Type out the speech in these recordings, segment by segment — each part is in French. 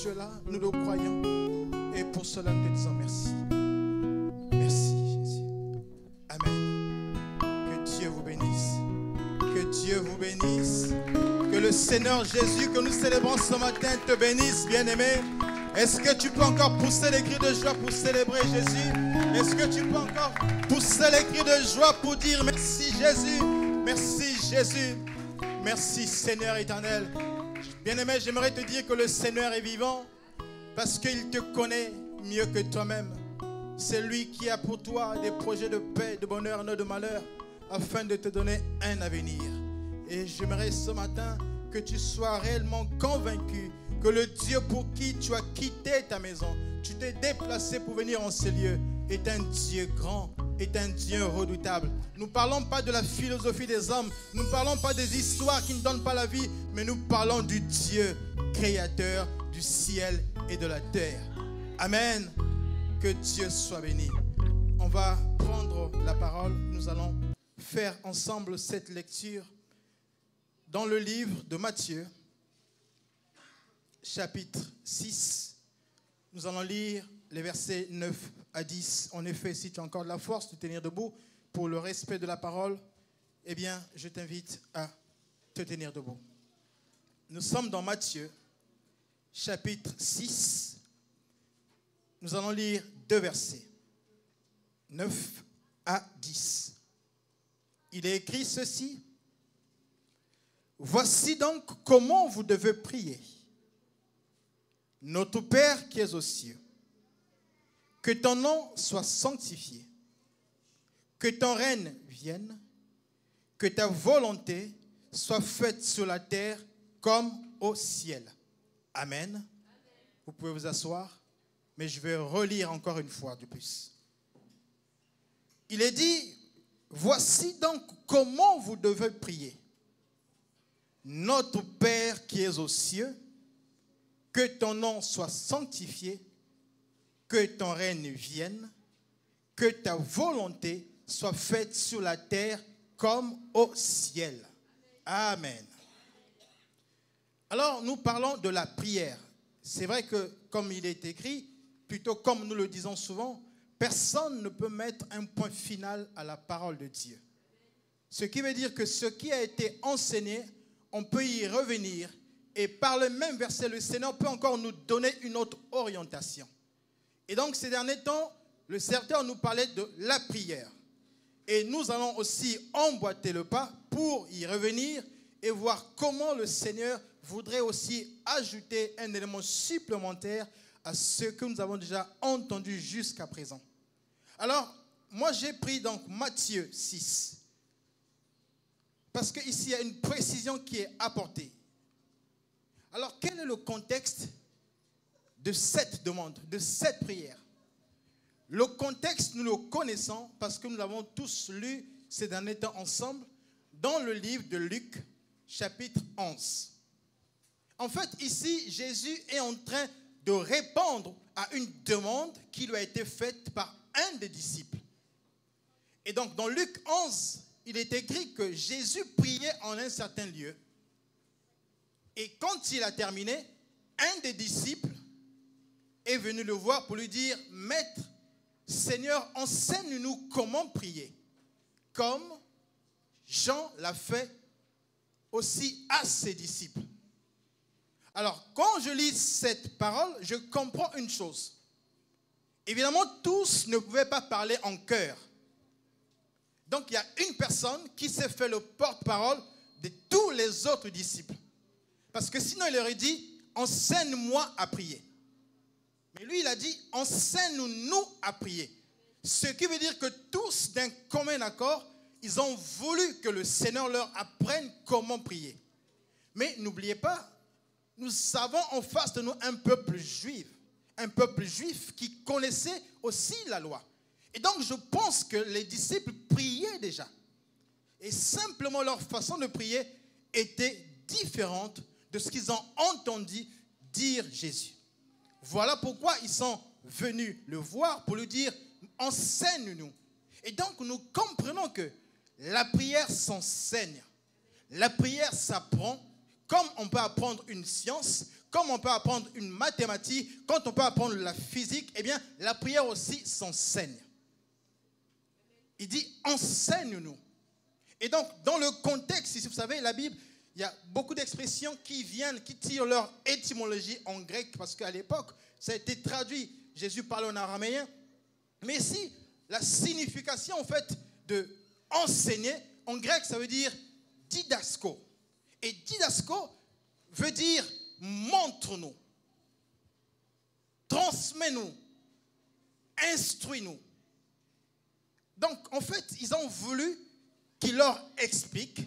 tu es là, nous le croyons. Et pour cela, nous te disons merci. Merci, Jésus. Amen. Que Dieu vous bénisse. Que Dieu vous bénisse. Que le Seigneur Jésus que nous célébrons ce matin te bénisse, bien-aimé. Est-ce que tu peux encore pousser les cris de joie pour célébrer Jésus? Est-ce que tu peux encore pousser les cris de joie pour dire merci Jésus? Merci Jésus. Merci Seigneur éternel. Bien-aimé, j'aimerais te dire que le Seigneur est vivant parce qu'il te connaît mieux que toi-même. C'est lui qui a pour toi des projets de paix, de bonheur, non de malheur, afin de te donner un avenir. Et j'aimerais ce matin que tu sois réellement convaincu que le Dieu pour qui tu as quitté ta maison, tu t'es déplacé pour venir en ces lieux, est un Dieu grand, est un Dieu redoutable. Nous ne parlons pas de la philosophie des hommes, nous ne parlons pas des histoires qui ne donnent pas la vie, mais nous parlons du Dieu créateur du ciel et de la terre. Amen. Que Dieu soit béni. On va prendre la parole, nous allons faire ensemble cette lecture dans le livre de Matthieu, chapitre 6, nous allons lire les versets 9 à 10. En effet, si tu as encore de la force de tenir debout pour le respect de la parole, eh bien, je t'invite à te tenir debout. Nous sommes dans Matthieu, chapitre 6. Nous allons lire 2 versets, 9 à 10. Il est écrit ceci. Voici donc comment vous devez prier. Notre Père qui es aux cieux, que ton nom soit sanctifié, que ton règne vienne, que ta volonté soit faite sur la terre comme au ciel. Amen. Amen. Vous pouvez vous asseoir, mais je vais relire encore une fois de plus. Il est dit, voici donc comment vous devez prier. Notre Père qui es aux cieux, que ton nom soit sanctifié, que ton règne vienne, que ta volonté soit faite sur la terre comme au ciel. Amen. Alors, nous parlons de la prière. C'est vrai que, comme il est écrit, plutôt comme nous le disons souvent, personne ne peut mettre un point final à la parole de Dieu. Ce qui veut dire que ce qui a été enseigné, on peut y revenir. Et par le même verset, le Seigneur peut encore nous donner une autre orientation. Et donc, ces derniers temps, le serviteur nous parlait de la prière. Et nous allons aussi emboîter le pas pour y revenir et voir comment le Seigneur voudrait aussi ajouter un élément supplémentaire à ce que nous avons déjà entendu jusqu'à présent. Alors, moi j'ai pris donc Matthieu 6. Parce qu'ici, il y a une précision qui est apportée. Alors, quel est le contexte de cette demande, de cette prière? Le contexte, nous le connaissons parce que nous l'avons tous lu ces derniers temps ensemble dans le livre de Luc, chapitre 11. En fait, ici, Jésus est en train de répondre à une demande qui lui a été faite par un des disciples. Et donc, dans Luc 11, il est écrit que Jésus priait en un certain lieu. Et quand il a terminé, un des disciples est venu le voir pour lui dire, « Maître, Seigneur, enseigne-nous comment prier, comme Jean l'a fait aussi à ses disciples. » Alors, quand je lis cette parole, je comprends une chose. Évidemment, tous ne pouvaient pas parler en chœur. Donc, il y a une personne qui s'est fait le porte-parole de tous les autres disciples. Parce que sinon, il aurait dit, enseigne-moi à prier. Mais lui, il a dit, enseigne-nous à prier. Ce qui veut dire que tous, d'un commun accord, ils ont voulu que le Seigneur leur apprenne comment prier. Mais n'oubliez pas, nous avons en face de nous un peuple juif qui connaissait aussi la loi. Et donc, je pense que les disciples priaient déjà. Et simplement, leur façon de prier était différente de ce qu'ils ont entendu dire Jésus. Voilà pourquoi ils sont venus le voir pour lui dire « Enseigne-nous ». Et donc, nous comprenons que la prière s'enseigne. La prière s'apprend comme on peut apprendre une science, comme on peut apprendre une mathématique, quand on peut apprendre la physique, eh bien, la prière aussi s'enseigne. Il dit, enseigne-nous. Et donc, dans le contexte, si vous savez, la Bible, il y a beaucoup d'expressions qui tirent leur étymologie en grec, parce qu'à l'époque, ça a été traduit. Jésus parlait en araméen. Mais ici, la signification, en fait, de enseigner, en grec, ça veut dire didasko. Et didasko veut dire montre-nous, transmets-nous, instruis-nous. Donc, en fait, ils ont voulu qu'il leur explique,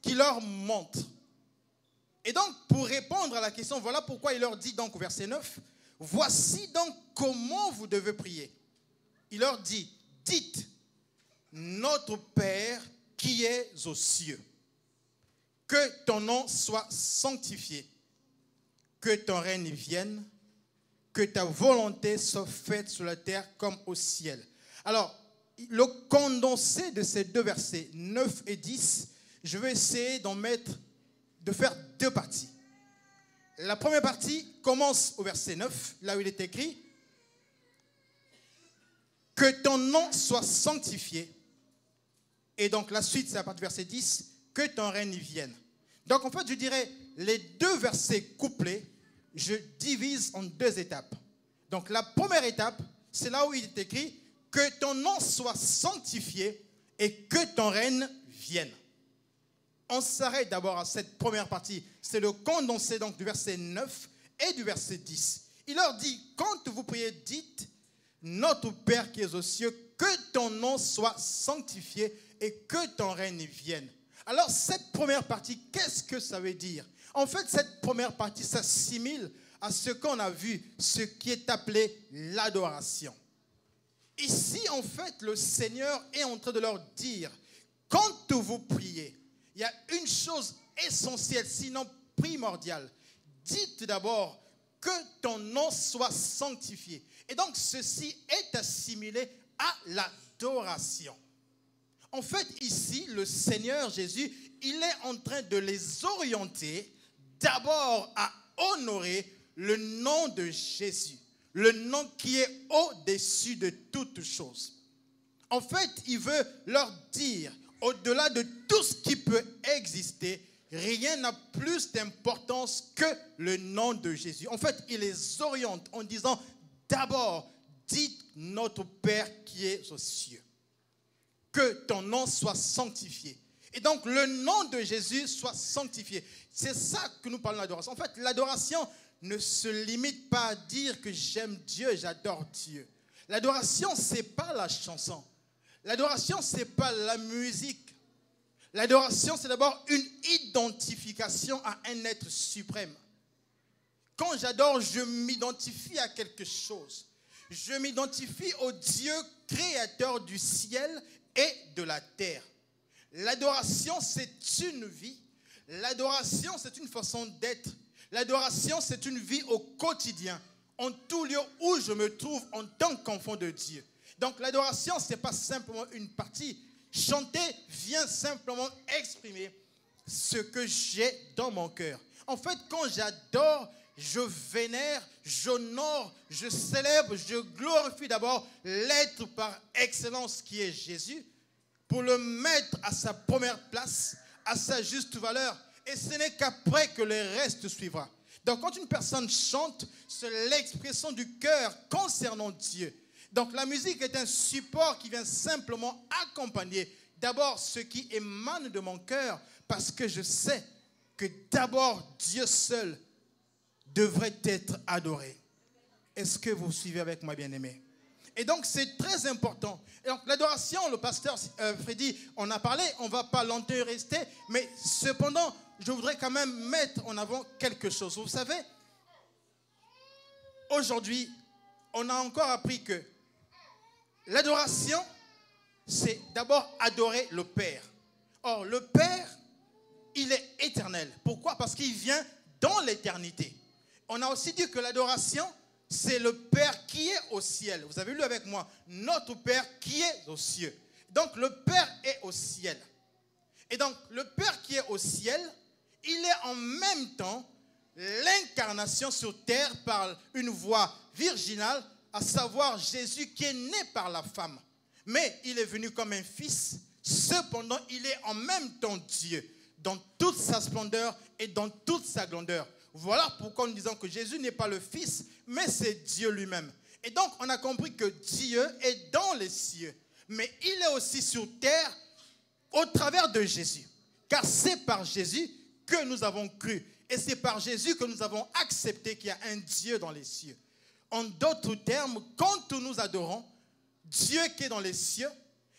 qu'il leur montre. Et donc, pour répondre à la question, voilà pourquoi il leur dit donc au verset 9, « Voici donc comment vous devez prier. » Il leur dit, « Dites, notre Père qui es aux cieux, que ton nom soit sanctifié, que ton règne vienne, que ta volonté soit faite sur la terre comme au ciel. » Alors, le condensé de ces deux versets, 9 et 10, je vais essayer de faire deux parties. La première partie commence au verset 9, là où il est écrit « Que ton nom soit sanctifié ». Et donc la suite, c'est à partir du verset 10, « Que ton règne vienne ». Donc en fait, je dirais, les deux versets couplés, je divise en deux étapes. Donc la première étape, c'est là où il est écrit « Que ton nom soit sanctifié et que ton règne vienne ». On s'arrête d'abord à cette première partie. C'est le condensé donc du verset 9 et du verset 10. Il leur dit, quand vous priez, dites, notre Père qui es aux cieux, que ton nom soit sanctifié et que ton règne vienne. Alors cette première partie, qu'est-ce que ça veut dire? En fait, cette première partie s'assimile à ce qu'on a vu, ce qui est appelé l'adoration. Ici, en fait, le Seigneur est en train de leur dire, quand vous priez, il y a une chose essentielle, sinon primordiale. Dites d'abord que ton nom soit sanctifié. Et donc, ceci est assimilé à l'adoration. En fait, ici, le Seigneur Jésus, il est en train de les orienter d'abord à honorer le nom de Jésus, le nom qui est au-dessus de toutes choses. En fait, il veut leur dire, au-delà de tout ce qui peut exister, rien n'a plus d'importance que le nom de Jésus. En fait, il les oriente en disant, d'abord, dites notre Père qui est aux cieux, que ton nom soit sanctifié. Et donc, le nom de Jésus soit sanctifié. C'est ça que nous parlons d'adoration. En fait, l'adoration ne se limite pas à dire que j'aime Dieu, j'adore Dieu. L'adoration, ce n'est pas la chanson. L'adoration, ce n'est pas la musique. L'adoration, c'est d'abord une identification à un être suprême. Quand j'adore, je m'identifie à quelque chose. Je m'identifie au Dieu créateur du ciel et de la terre. L'adoration, c'est une vie. L'adoration, c'est une façon d'être. L'adoration, c'est une vie au quotidien, en tout lieu où je me trouve en tant qu'enfant de Dieu. Donc l'adoration, ce n'est pas simplement une partie. Chanter vient simplement exprimer ce que j'ai dans mon cœur. En fait, quand j'adore, je vénère, j'honore, je célèbre, je glorifie d'abord l'être par excellence qui est Jésus, pour le mettre à sa première place, à sa juste valeur. Et ce n'est qu'après que le reste suivra. Donc quand une personne chante, c'est l'expression du cœur concernant Dieu. Donc la musique est un support qui vient simplement accompagner d'abord ce qui émane de mon cœur, parce que je sais que d'abord Dieu seul devrait être adoré. Est-ce que vous suivez avec moi, bien-aimés? Et donc c'est très important. Et donc l'adoration, le pasteur Freddy en a parlé, on ne va pas longtemps rester, mais cependant, je voudrais quand même mettre en avant quelque chose. Vous savez, aujourd'hui, on a encore appris que l'adoration, c'est d'abord adorer le Père. Or, le Père, il est éternel. Pourquoi? Parce qu'il vient dans l'éternité. On a aussi dit que l'adoration, c'est le Père qui est au ciel. Vous avez lu avec moi, notre Père qui est aux cieux. Donc, le Père est au ciel. Et donc, le Père qui est au ciel, il est en même temps l'incarnation sur terre par une voie virginale, à savoir Jésus qui est né par la femme. Mais il est venu comme un fils, cependant il est en même temps Dieu, dans toute sa splendeur et dans toute sa grandeur. Voilà pourquoi nous disons que Jésus n'est pas le fils, mais c'est Dieu lui-même. Et donc on a compris que Dieu est dans les cieux, mais il est aussi sur terre au travers de Jésus. Car c'est par Jésus que nous avons cru. Et c'est par Jésus que nous avons accepté qu'il y a un Dieu dans les cieux. En d'autres termes, quand nous adorons Dieu qui est dans les cieux,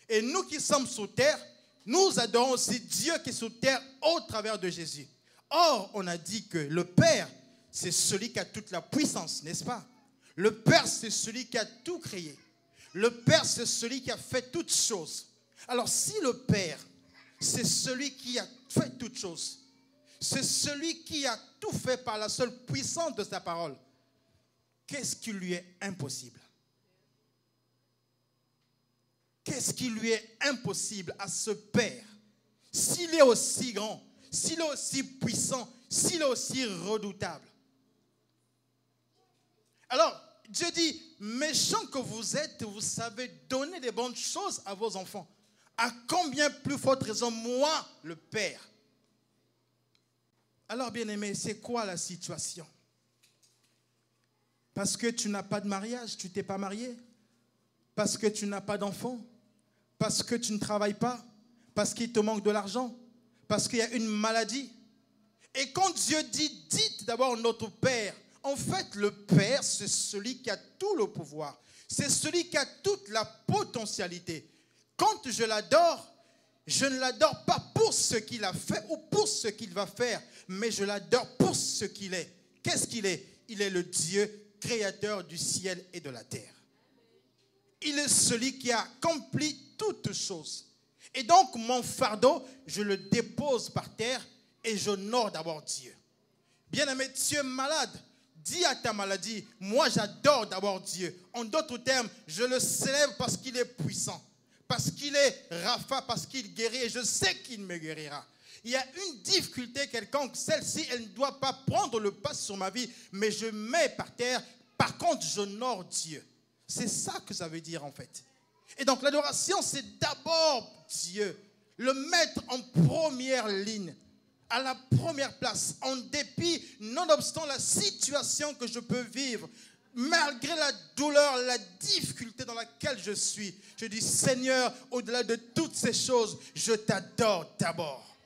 et nous qui sommes sur terre, nous adorons aussi Dieu qui est sur terre au travers de Jésus. Or, on a dit que le Père, c'est celui qui a toute la puissance, n'est-ce pas? Le Père, c'est celui qui a tout créé. Le Père, c'est celui qui a fait toutes choses. Alors, si le Père, c'est celui qui a fait toutes choses, c'est celui qui a tout fait par la seule puissance de sa parole, qu'est-ce qui lui est impossible? Qu'est-ce qui lui est impossible à ce Père? S'il est aussi grand, s'il est aussi puissant, s'il est aussi redoutable. Alors, Dieu dit, méchants que vous êtes, vous savez donner des bonnes choses à vos enfants. À combien plus forte raison, moi, le Père? Alors, bien-aimé, c'est quoi la situation? Parce que tu n'as pas de mariage, tu ne t'es pas marié? Parce que tu n'as pas d'enfant? Parce que tu ne travailles pas? Parce qu'il te manque de l'argent? Parce qu'il y a une maladie? Et quand Dieu dit, dites d'abord notre Père, en fait, le Père, c'est celui qui a tout le pouvoir. C'est celui qui a toute la potentialité. Quand je l'adore, je ne l'adore pas pour ce qu'il a fait ou pour ce qu'il va faire, mais je l'adore pour ce qu'il est. Qu'est-ce qu'il est? Il est le Dieu créateur du ciel et de la terre. Il est celui qui a accompli toutes choses. Et donc, mon fardeau, je le dépose par terre et j'honore d'abord Dieu. Bien-aimé, tu es malade. Dis à ta maladie, moi j'adore d'abord Dieu. En d'autres termes, je le célèbre parce qu'il est puissant. Parce qu'il est Rapha, parce qu'il guérit et je sais qu'il me guérira. Il y a une difficulté quelconque, celle-ci, elle ne doit pas prendre le pas sur ma vie, mais je mets par terre, par contre, j'honore Dieu. C'est ça que ça veut dire en fait. Et donc l'adoration, c'est d'abord Dieu, le mettre en première ligne, à la première place, en dépit, nonobstant la situation que je peux vivre, malgré la douleur, la difficulté dans laquelle je suis. Je dis, Seigneur, au-delà de toutes ces choses, je t'adore d'abord.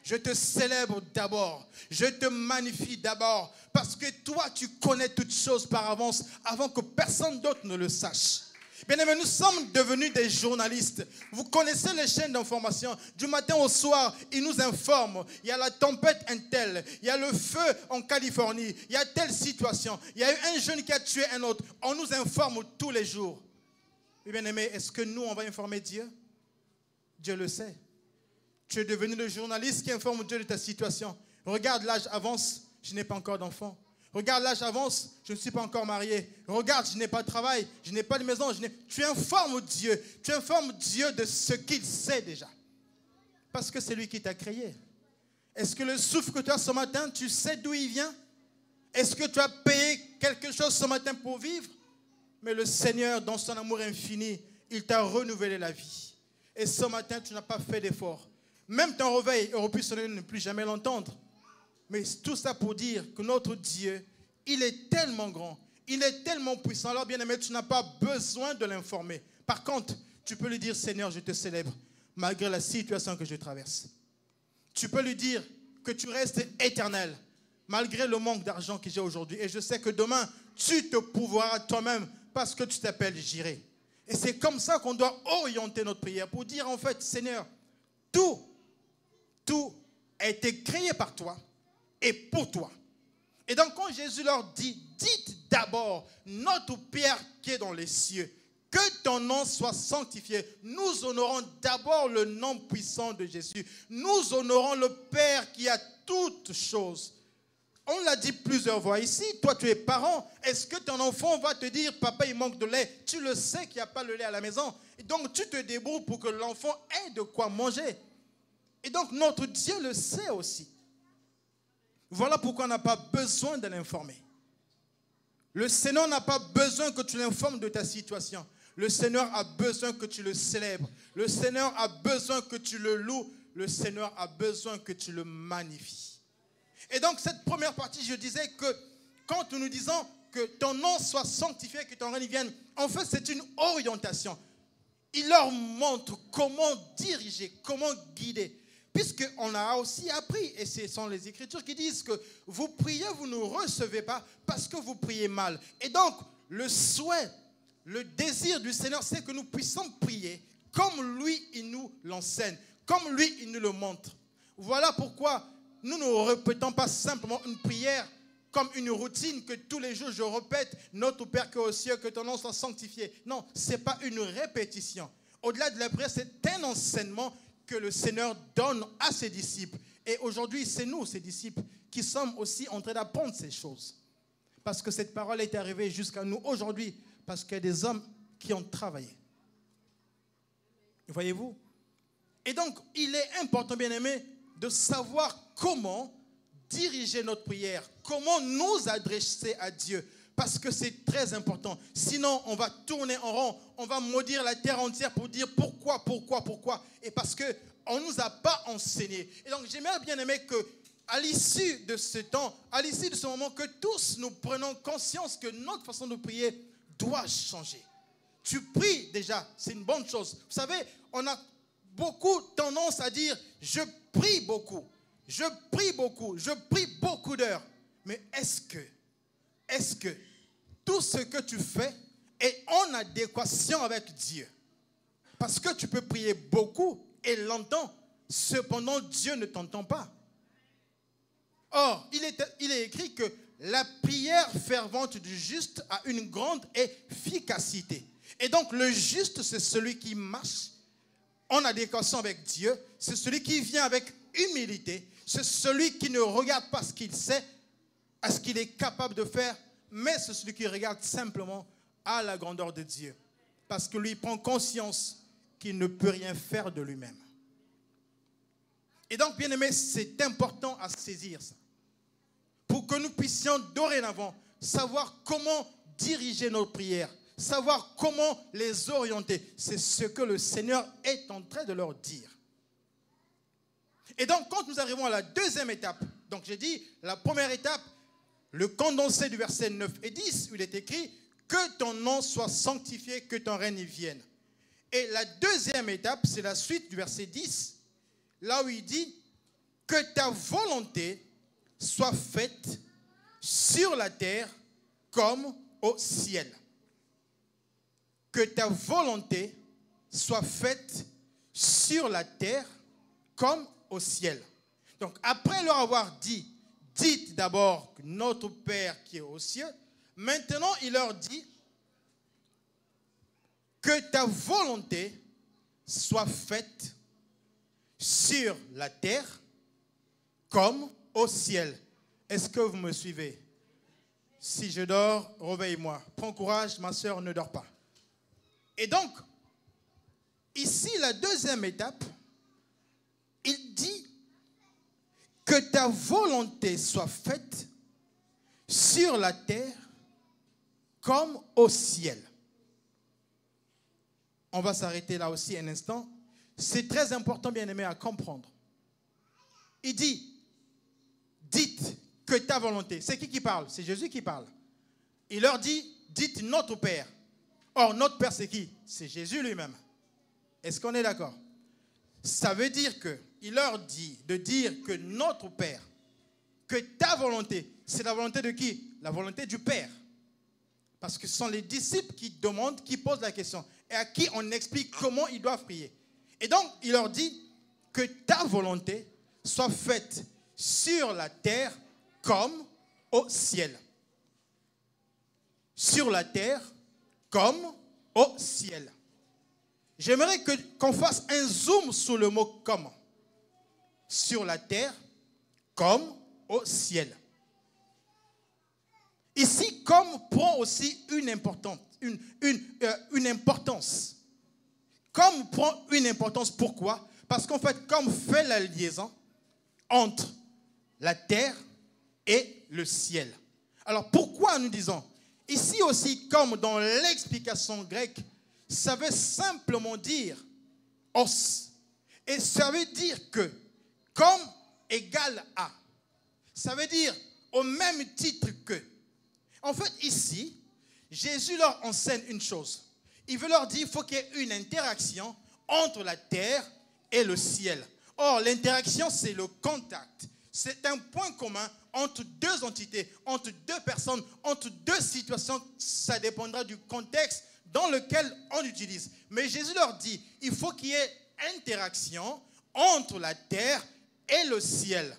Je te célèbre d'abord. Je te magnifie d'abord. Parce que toi, tu connais toutes choses par avance, avant que personne d'autre ne le sache. Bien-aimés, nous sommes devenus des journalistes. Vous connaissez les chaînes d'information. Du matin au soir, ils nous informent. Il y a la tempête Intel. Il y a le feu en Californie. Il y a telle situation. Il y a eu un jeune qui a tué un autre. On nous informe tous les jours. Bien-aimés, est-ce que nous, on va informer Dieu? Dieu le sait. Tu es devenu le journaliste qui informe Dieu de ta situation. Regarde, l'âge avance, je n'ai pas encore d'enfant. Regarde, l'âge avance, je ne suis pas encore marié. Regarde, je n'ai pas de travail, je n'ai pas de maison. Tu informes Dieu. Tu informes Dieu de ce qu'il sait déjà. Parce que c'est lui qui t'a créé. Est-ce que le souffle que tu as ce matin, tu sais d'où il vient? Est-ce que tu as payé quelque chose ce matin pour vivre? Mais le Seigneur, dans son amour infini, il t'a renouvelé la vie. Et ce matin, tu n'as pas fait d'effort. Même ton réveil aurait pu sonner, ne plus jamais l'entendre. Mais tout ça pour dire que notre Dieu, il est tellement grand, il est tellement puissant. Alors, bien-aimé, tu n'as pas besoin de l'informer. Par contre, tu peux lui dire, Seigneur, je te célèbre, malgré la situation que je traverse. Tu peux lui dire que tu restes éternel, malgré le manque d'argent que j'ai aujourd'hui. Et je sais que demain, tu te pourvoiras toi-même parce que tu t'appelles Jireh. Et c'est comme ça qu'on doit orienter notre prière pour dire, en fait, Seigneur, tout a été créé par toi et pour toi. Et donc quand Jésus leur dit, dites d'abord notre Père qui est dans les cieux, que ton nom soit sanctifié. Nous honorons d'abord le nom puissant de Jésus. Nous honorons le Père qui a toutes choses. On l'a dit plusieurs fois ici, toi tu es parent, est-ce que ton enfant va te dire, papa il manque de lait? Tu le sais qu'il n'y a pas le lait à la maison. Et donc tu te débrouilles pour que l'enfant ait de quoi manger. Et donc notre Dieu le sait aussi. Voilà pourquoi on n'a pas besoin de l'informer. Le Seigneur n'a pas besoin que tu l'informes de ta situation. Le Seigneur a besoin que tu le célèbres. Le Seigneur a besoin que tu le loues. Le Seigneur a besoin que tu le magnifies. Et donc cette première partie, je disais que quand nous disons que ton nom soit sanctifié, que ton règne vienne, en fait c'est une orientation. Il leur montre comment diriger, comment guider. Puisqu'on a aussi appris, et ce sont les Écritures qui disent que vous priez, vous ne recevez pas parce que vous priez mal. Et donc, le souhait, le désir du Seigneur, c'est que nous puissions prier comme lui, il nous l'enseigne, comme lui, il nous le montre. Voilà pourquoi nous ne répétons pas simplement une prière comme une routine que tous les jours je répète, notre Père qui est aux cieux, que ton nom soit sanctifié. Non, ce n'est pas une répétition. Au-delà de la prière, c'est un enseignement que le Seigneur donne à ses disciples. Et aujourd'hui, c'est nous, ses disciples, qui sommes aussi en train d'apprendre ces choses. Parce que cette parole est arrivée jusqu'à nous aujourd'hui, parce qu'il y a des hommes qui ont travaillé. Voyez-vous? Et donc, il est important, bien-aimés, de savoir comment diriger notre prière, comment nous adresser à Dieu. Parce que c'est très important. Sinon, on va tourner en rond. On va maudire la terre entière pour dire pourquoi. Et parce qu'on ne nous a pas enseigné. Et donc, j'aimerais bien aimer qu'à l'issue de ce temps, à l'issue de ce moment, que tous nous prenons conscience que notre façon de prier doit changer. Tu pries déjà, c'est une bonne chose. Vous savez, on a beaucoup tendance à dire « je prie beaucoup, je prie beaucoup, je prie beaucoup d'heures ». Mais est-ce que tout ce que tu fais est en adéquation avec Dieu? Parce que tu peux prier beaucoup et longtemps, cependant Dieu ne t'entend pas. Or, il est écrit que la prière fervente du juste a une grande efficacité. Et donc le juste, c'est celui qui marche en adéquation avec Dieu, c'est celui qui vient avec humilité, c'est celui qui ne regarde pas ce qu'il sait, à ce qu'il est capable de faire, mais c'est celui qui regarde simplement à la grandeur de Dieu. Parce que lui prend conscience qu'il ne peut rien faire de lui-même. Et donc, bien aimé, c'est important à saisir ça. Pour que nous puissions dorénavant savoir comment diriger nos prières, savoir comment les orienter. C'est ce que le Seigneur est en train de leur dire. Et donc, quand nous arrivons à la deuxième étape, donc j'ai dit, la première étape, le condensé du verset 9 et 10, où il est écrit « Que ton nom soit sanctifié, que ton règne vienne ». Et la deuxième étape, c'est la suite du verset 10, là où il dit « Que ta volonté soit faite sur la terre comme au ciel ». Que ta volonté soit faite sur la terre comme au ciel. Donc, après leur avoir dit, dites d'abord que notre Père qui est aux cieux, maintenant il leur dit que ta volonté soit faite sur la terre comme au ciel. Est-ce que vous me suivez? Si je dors, réveille-moi. Prends courage, ma soeur, ne dors pas. Et donc, ici, la deuxième étape, il dit que ta volonté soit faite sur la terre comme au ciel. On va s'arrêter là aussi un instant. C'est très important, bien aimé, à comprendre. Il dit, dites que ta volonté. C'est qui parle? C'est Jésus qui parle. Il leur dit, dites notre Père. Or, notre Père, c'est qui? C'est Jésus lui-même. Est-ce qu'on est d'accord? Ça veut dire qu'il leur dit de dire que notre Père, que ta volonté, c'est la volonté de qui? La volonté du Père. Parce que ce sont les disciples qui demandent, qui posent la question, et à qui on explique comment ils doivent prier. Et donc, il leur dit que ta volonté soit faite sur la terre comme au ciel. Sur la terre comme au ciel. J'aimerais qu'on fasse un zoom sur le mot « comme ». Sur la terre comme au ciel. Ici, « comme » prend aussi une importance. Comme prend une importance, pourquoi? Parce qu'en fait, comme fait la liaison entre la terre et le ciel. Alors pourquoi nous disons? Ici aussi, comme dans l'explication grecque, ça veut simplement dire os. Et ça veut dire que comme égale à. Ça veut dire au même titre que. En fait, ici, Jésus leur enseigne une chose. Il veut leur dire qu'il faut qu'il y ait une interaction entre la terre et le ciel. Or, l'interaction, c'est le contact. C'est un point commun entre deux entités, entre deux personnes, entre deux situations. Ça dépendra du contexte dans lequel on utilise. Mais Jésus leur dit, il faut qu'il y ait interaction entre la terre et le ciel.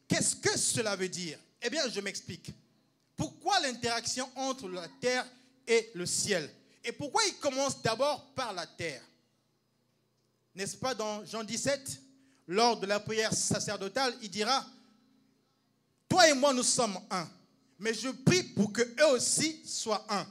Qu'est-ce que cela veut dire? Eh bien, je m'explique. Pourquoi l'interaction entre la terre et le ciel? Et pourquoi il commence d'abord par la terre? N'est-ce pas dans Jean 17, lors de la prière sacerdotale, il dira, toi et moi nous sommes un, mais je prie pour qu'eux aussi soient un.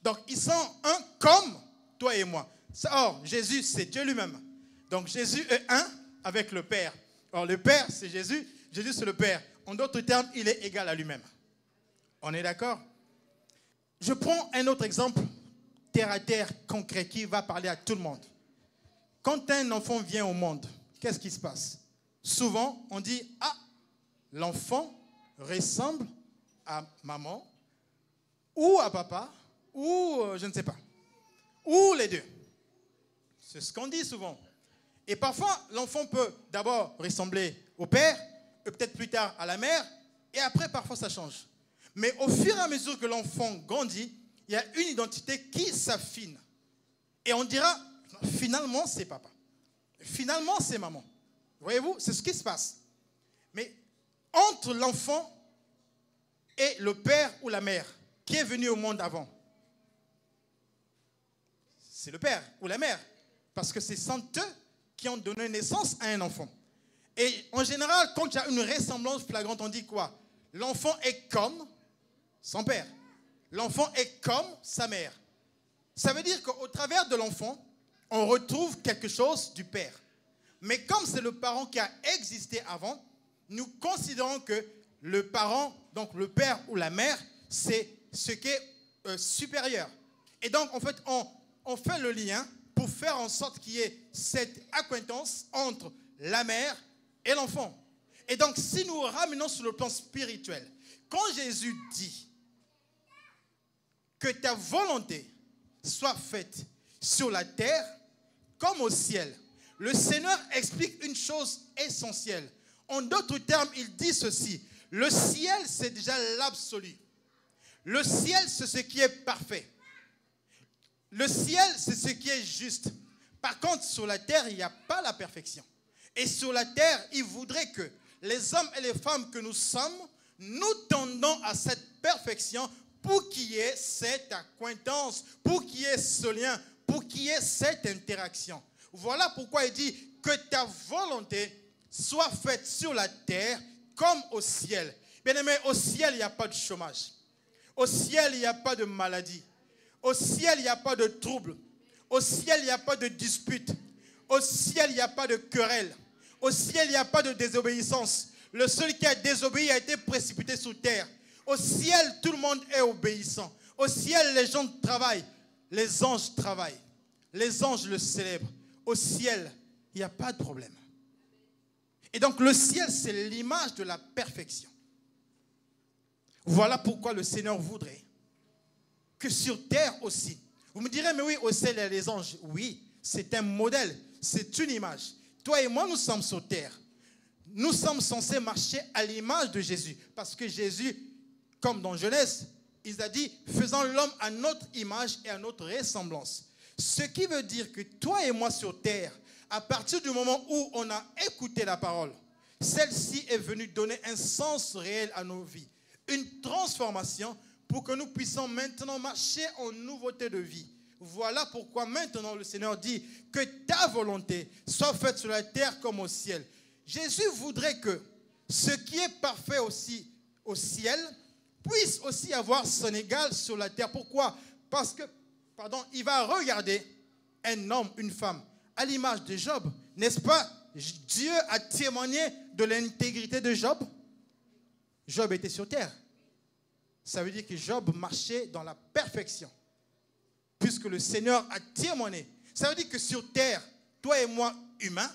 Donc ils sont un comme toi et moi. Or, Jésus, c'est Dieu lui-même. Donc Jésus est un avec le Père. Or, le Père, c'est Jésus. Jésus, c'est le Père. En d'autres termes, il est égal à lui-même. On est d'accord? Je prends un autre exemple, terre à terre, concret, qui va parler à tout le monde. Quand un enfant vient au monde, qu'est-ce qui se passe? Souvent, on dit, ah, l'enfant ressemble à maman, ou à papa, ou je ne sais pas, ou les deux. C'est ce qu'on dit souvent. Et parfois, l'enfant peut d'abord ressembler au père, et peut-être plus tard à la mère, et après, parfois, ça change. Mais au fur et à mesure que l'enfant grandit, il y a une identité qui s'affine. Et on dira, finalement, c'est papa. Finalement, c'est maman. Voyez-vous, c'est ce qui se passe. Mais entre l'enfant et le père ou la mère qui est venu au monde avant, c'est le père ou la mère. Parce que ce sont eux qui ont donné naissance à un enfant. Et en général, quand il y a une ressemblance flagrante, on dit quoi? L'enfant est comme son père. L'enfant est comme sa mère. Ça veut dire qu'au travers de l'enfant, on retrouve quelque chose du père. Mais comme c'est le parent qui a existé avant, nous considérons que le parent, donc le père ou la mère, c'est ce qui est supérieur. Et donc, en fait, on fait le lien pour faire en sorte qu'il y ait cette acquaintance entre la mère et l'enfant. Et donc, si nous ramenons sur le plan spirituel, quand Jésus dit que ta volonté soit faite sur la terre comme au ciel, le Seigneur explique une chose essentielle. En d'autres termes, il dit ceci. Le ciel, c'est déjà l'absolu. Le ciel, c'est ce qui est parfait. Le ciel, c'est ce qui est juste. Par contre, sur la terre, il n'y a pas la perfection. Et sur la terre, il voudrait que les hommes et les femmes que nous sommes, nous tendons à cette perfection pour qu'il y ait cette acquaintance, pour qu'il y ait ce lien, pour qu'il y ait cette interaction. Voilà pourquoi il dit que ta volonté soit faite sur la terre comme au ciel. Bien aimé, au ciel, il n'y a pas de chômage. Au ciel, il n'y a pas de maladie. Au ciel, il n'y a pas de trouble. Au ciel, il n'y a pas de dispute. Au ciel, il n'y a pas de querelle. Au ciel, il n'y a pas de désobéissance. Le seul qui a désobéi a été précipité sous terre. Au ciel, tout le monde est obéissant. Au ciel, les gens travaillent. Les anges travaillent. Les anges le célèbrent. Au ciel, il n'y a pas de problème. Et donc, le ciel, c'est l'image de la perfection. Voilà pourquoi le Seigneur voudrait que sur terre aussi. Vous me direz, mais oui, au ciel, il y a les anges. Oui, c'est un modèle, c'est une image. Toi et moi, nous sommes sur terre. Nous sommes censés marcher à l'image de Jésus. Parce que Jésus, comme dans Genèse, il a dit, faisons l'homme à notre image et à notre ressemblance. Ce qui veut dire que toi et moi sur terre, à partir du moment où on a écouté la parole, celle-ci est venue donner un sens réel à nos vies. Une transformation pour que nous puissions maintenant marcher en nouveauté de vie. Voilà pourquoi maintenant le Seigneur dit que ta volonté soit faite sur la terre comme au ciel. Jésus voudrait que ce qui est parfait aussi au ciel puisse aussi avoir son égal sur la terre. Pourquoi? Parce que, il va regarder un homme, une femme, à l'image de Job. N'est-ce pas? Dieu a témoigné de l'intégrité de Job. Job était sur terre. Ça veut dire que Job marchait dans la perfection. Puisque le Seigneur a témoigné. Ça veut dire que sur terre, toi et moi, humains,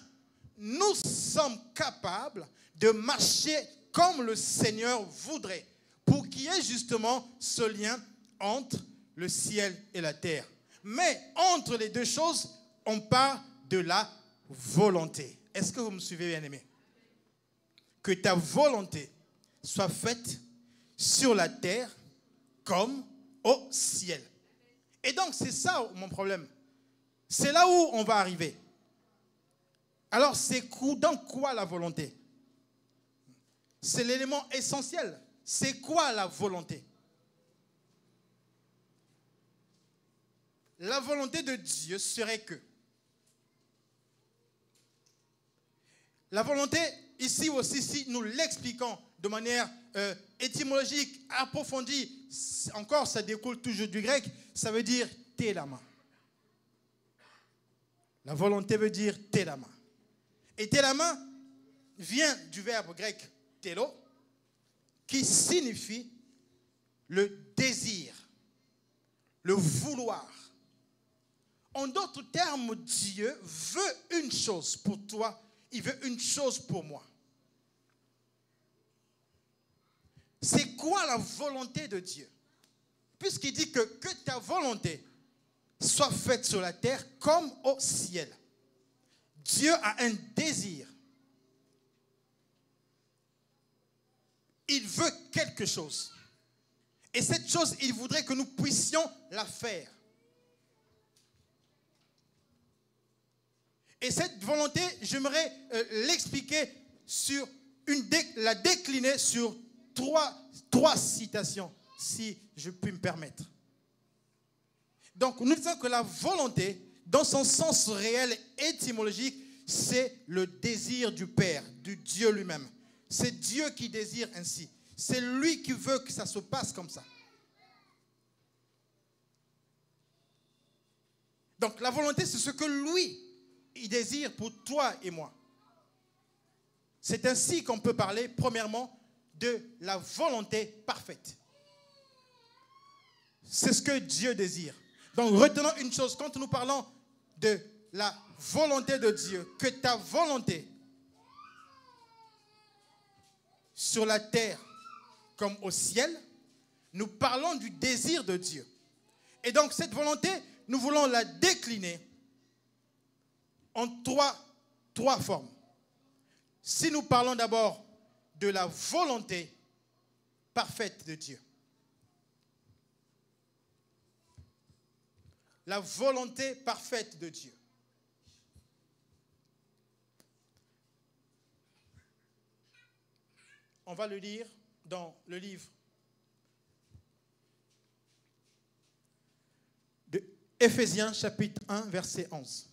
nous sommes capables de marcher comme le Seigneur voudrait. Pour qu'il y ait justement ce lien entre le ciel et la terre. Mais entre les deux choses, on parle de la volonté. Est-ce que vous me suivez, bien-aimés? Que ta volonté soit faite sur la terre comme au ciel. Et donc, c'est ça mon problème. C'est là où on va arriver. Alors, c'est dans quoi la volonté? C'est l'élément essentiel. C'est quoi la volonté? La volonté de Dieu serait que la volonté, ici aussi, si nous l'expliquons de manière étymologique, approfondie, encore ça découle toujours du grec, ça veut dire télama. La volonté veut dire télama. Et télama vient du verbe grec télo, qui signifie le désir, le vouloir. En d'autres termes, Dieu veut une chose pour toi, il veut une chose pour moi. C'est quoi la volonté de Dieu? Puisqu'il dit que ta volonté soit faite sur la terre comme au ciel. Dieu a un désir. Il veut quelque chose. Et cette chose, il voudrait que nous puissions la faire. Et cette volonté, j'aimerais l'expliquer sur la décliner sur trois citations, si je puis me permettre. Donc, nous disons que la volonté, dans son sens réel étymologique, c'est le désir du Père, du Dieu lui-même. C'est Dieu qui désire ainsi. C'est lui qui veut que ça se passe comme ça. Donc, la volonté, c'est ce que lui, il désire pour toi et moi. C'est ainsi qu'on peut parler, premièrement, de la volonté parfaite. C'est ce que Dieu désire. Donc, retenons une chose, quand nous parlons de la volonté de Dieu, que ta volonté sur la terre comme au ciel, nous parlons du désir de Dieu. Et donc, cette volonté, nous voulons la décliner en trois formes. Si nous parlons d'abord de la volonté parfaite de Dieu. La volonté parfaite de Dieu. On va le lire dans le livre de Éphésiens chapitre 1, verset 11.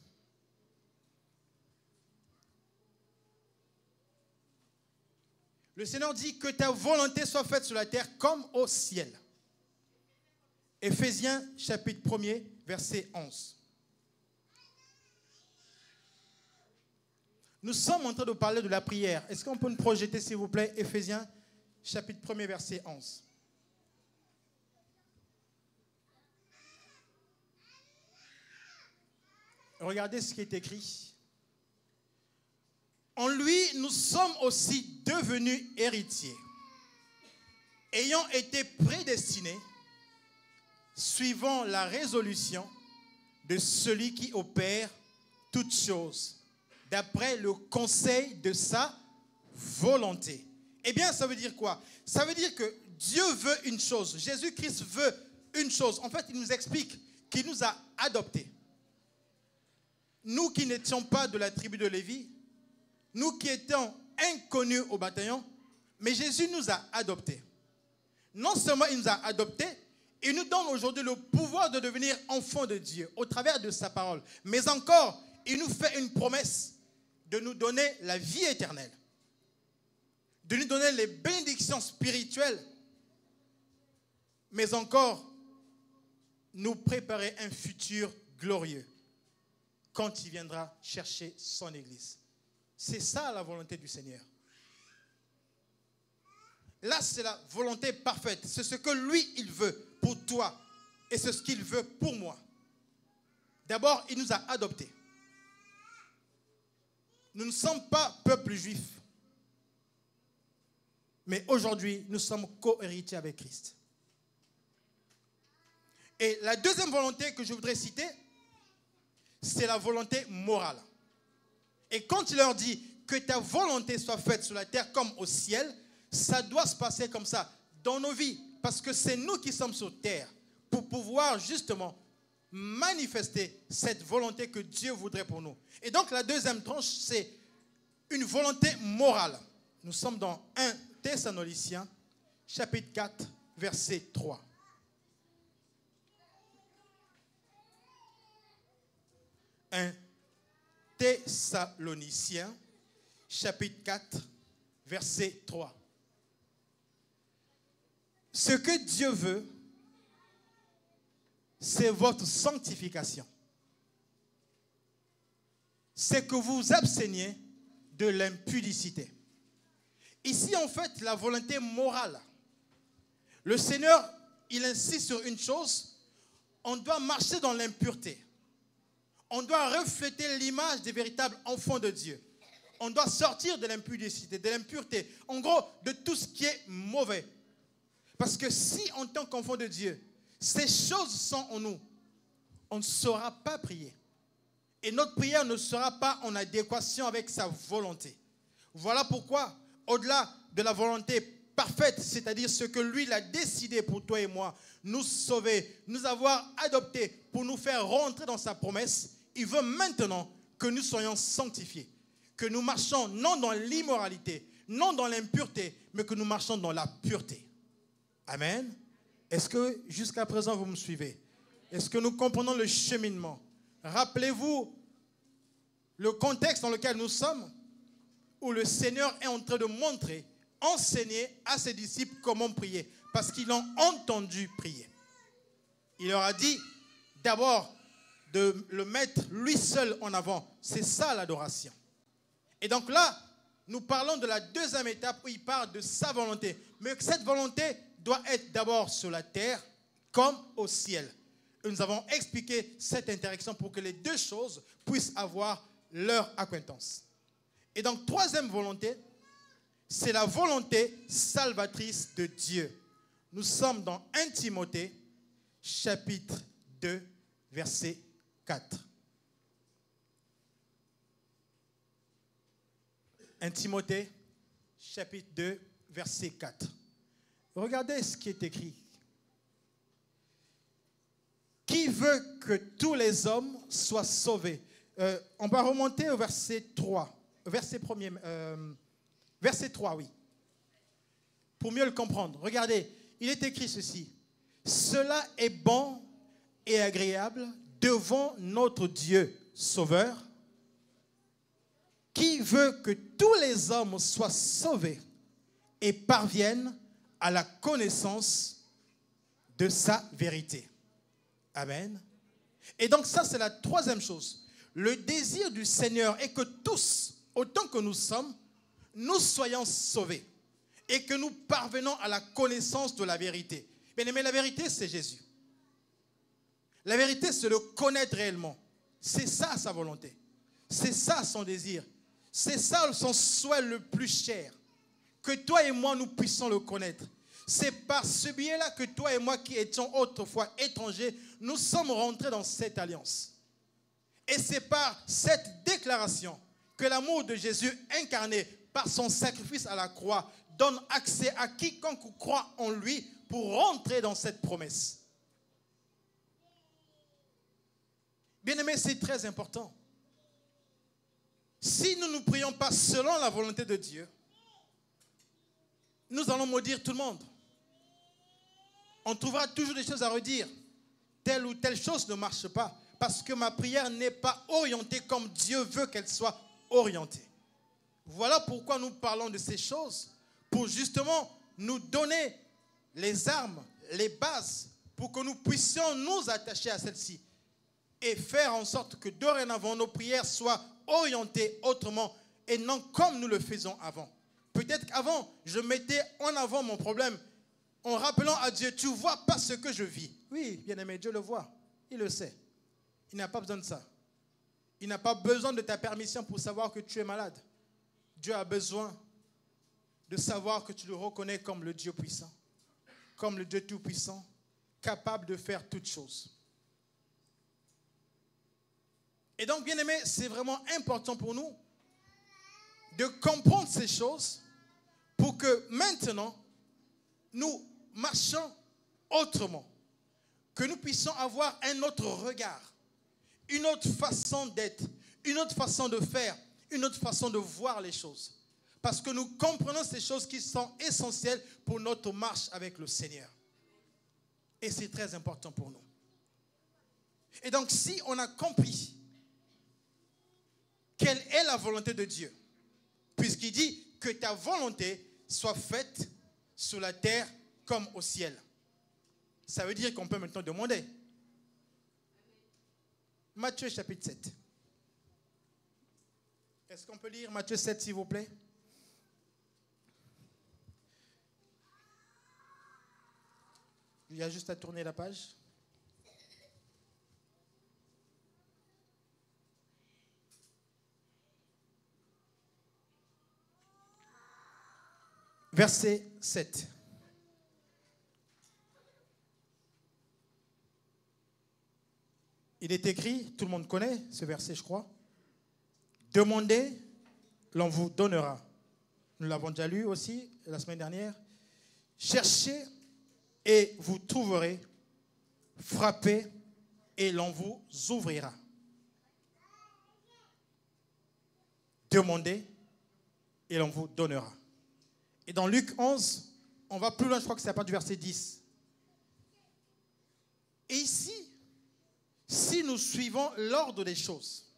Le Seigneur dit que ta volonté soit faite sur la terre comme au ciel. Éphésiens chapitre 1er, verset 11. Nous sommes en train de parler de la prière. Est-ce qu'on peut nous projeter, s'il vous plaît, Éphésiens chapitre 1er, verset 11. Regardez ce qui est écrit. En lui, nous sommes aussi devenus héritiers, ayant été prédestinés, suivant la résolution de celui qui opère toutes choses, d'après le conseil de sa volonté. Eh bien, ça veut dire quoi? Ça veut dire que Dieu veut une chose, Jésus-Christ veut une chose. En fait, il nous explique qu'il nous a adoptés. Nous qui n'étions pas de la tribu de Lévi, nous qui étions inconnus au bataillon, mais Jésus nous a adoptés. Non seulement il nous a adoptés, il nous donne aujourd'hui le pouvoir de devenir enfants de Dieu au travers de sa parole. Mais encore, il nous fait une promesse de nous donner la vie éternelle, de nous donner les bénédictions spirituelles, mais encore, nous préparer un futur glorieux quand il viendra chercher son Église. C'est ça la volonté du Seigneur. là, c'est la volonté parfaite. C'est ce que lui, il veut pour toi. Et c'est ce qu'il veut pour moi. D'abord, il nous a adoptés. Nous ne sommes pas peuple juif. Mais aujourd'hui, nous sommes co-héritiers avec Christ. Et la deuxième volonté que je voudrais citer, c'est la volonté morale. Et quand il leur dit que ta volonté soit faite sur la terre comme au ciel, ça doit se passer comme ça dans nos vies. Parce que c'est nous qui sommes sur terre pour pouvoir justement manifester cette volonté que Dieu voudrait pour nous. Et donc la deuxième tranche, c'est une volonté morale. Nous sommes dans 1 Thessaloniciens, chapitre 4, verset 3. 1 Thessaloniciens, chapitre 4, verset 3. Ce que Dieu veut, c'est votre sanctification. C'est que vous vous absteniez de l'impudicité. Ici, en fait, la volonté morale. Le Seigneur, il insiste sur une chose. On doit marcher dans l'impureté. On doit refléter l'image des véritables enfants de Dieu. On doit sortir de l'impudicité, de l'impureté. En gros, de tout ce qui est mauvais. Parce que si, en tant qu'enfant de Dieu, ces choses sont en nous, on ne saura pas prier. Et notre prière ne sera pas en adéquation avec sa volonté. Voilà pourquoi, au-delà de la volonté parfaite, c'est-à-dire ce que lui il a décidé pour toi et moi, nous sauver, nous avoir adoptés pour nous faire rentrer dans sa promesse, il veut maintenant que nous soyons sanctifiés, que nous marchions non dans l'immoralité, non dans l'impureté, mais que nous marchions dans la pureté. Amen. Est-ce que jusqu'à présent vous me suivez? Est-ce que nous comprenons le cheminement? Rappelez-vous le contexte dans lequel nous sommes, où le Seigneur est en train de montrer, enseigner à ses disciples comment prier, parce qu'ils l'ont entendu prier. Il leur a dit d'abord de le mettre lui seul en avant. C'est ça l'adoration. Et donc là, nous parlons de la deuxième étape où il parle de sa volonté. Mais cette volonté doit être d'abord sur la terre comme au ciel. Et nous avons expliqué cette interaction pour que les deux choses puissent avoir leur acquaintance. Et donc, troisième volonté, c'est la volonté salvatrice de Dieu. Nous sommes dans 1 Timothée, chapitre 2, verset 4. 1 Timothée, chapitre 2, verset 4. Regardez ce qui est écrit. Qui veut que tous les hommes soient sauvés? On va remonter au verset 3. Verset 3, oui. Pour mieux le comprendre. Regardez, il est écrit ceci. Cela est bon et agréable devant notre Dieu Sauveur, qui veut que tous les hommes soient sauvés et parviennent à la connaissance de sa vérité. Amen. Et donc ça, c'est la troisième chose. Le désir du Seigneur est que tous, autant que nous sommes, nous soyons sauvés et que nous parvenons à la connaissance de la vérité. Bien aimé, la vérité, c'est Jésus. La vérité, c'est le connaître réellement. C'est ça sa volonté. C'est ça son désir. C'est ça son souhait le plus cher. Que toi et moi, nous puissions le connaître. C'est par ce biais-là que toi et moi, qui étions autrefois étrangers, nous sommes rentrés dans cette alliance. Et c'est par cette déclaration que l'amour de Jésus incarné par son sacrifice à la croix donne accès à quiconque croit en lui pour rentrer dans cette promesse. Bien-aimés, c'est très important. Si nous ne prions pas selon la volonté de Dieu, nous allons maudire tout le monde. On trouvera toujours des choses à redire. Telle ou telle chose ne marche pas parce que ma prière n'est pas orientée comme Dieu veut qu'elle soit orientée. Voilà pourquoi nous parlons de ces choses, pour justement nous donner les armes, les bases, pour que nous puissions nous attacher à celles-ci et faire en sorte que dorénavant nos prières soient orientées autrement et non comme nous le faisons avant. Peut-être qu'avant, je mettais en avant mon problème en rappelant à Dieu, tu ne vois pas ce que je vis. Oui, bien-aimé, Dieu le voit. Il le sait. Il n'a pas besoin de ça. Il n'a pas besoin de ta permission pour savoir que tu es malade. Dieu a besoin de savoir que tu le reconnais comme le Dieu puissant, comme le Dieu tout-puissant, capable de faire toutes choses. Et donc, bien-aimé, c'est vraiment important pour nous de comprendre ces choses pour que maintenant, nous marchions autrement, que nous puissions avoir un autre regard, une autre façon d'être, une autre façon de faire, une autre façon de voir les choses. Parce que nous comprenons ces choses qui sont essentielles pour notre marche avec le Seigneur. Et c'est très important pour nous. Et donc, si on a compris quelle est la volonté de Dieu, puisqu'il dit que ta volonté soit faite sur la terre comme au ciel. Ça veut dire qu'on peut maintenant demander. Matthieu chapitre 7. Est-ce qu'on peut lire Matthieu 7, s'il vous plaît? Il y a juste à tourner la page. Verset 7. Il est écrit, tout le monde connaît ce verset, je crois. Demandez, l'on vous donnera. Nous l'avons déjà lu aussi la semaine dernière. Cherchez et vous trouverez. Frappez et l'on vous ouvrira. Demandez et l'on vous donnera. Et dans Luc 11, on va plus loin, je crois que c'est à partir du verset 10. Et ici, si nous suivons l'ordre des choses,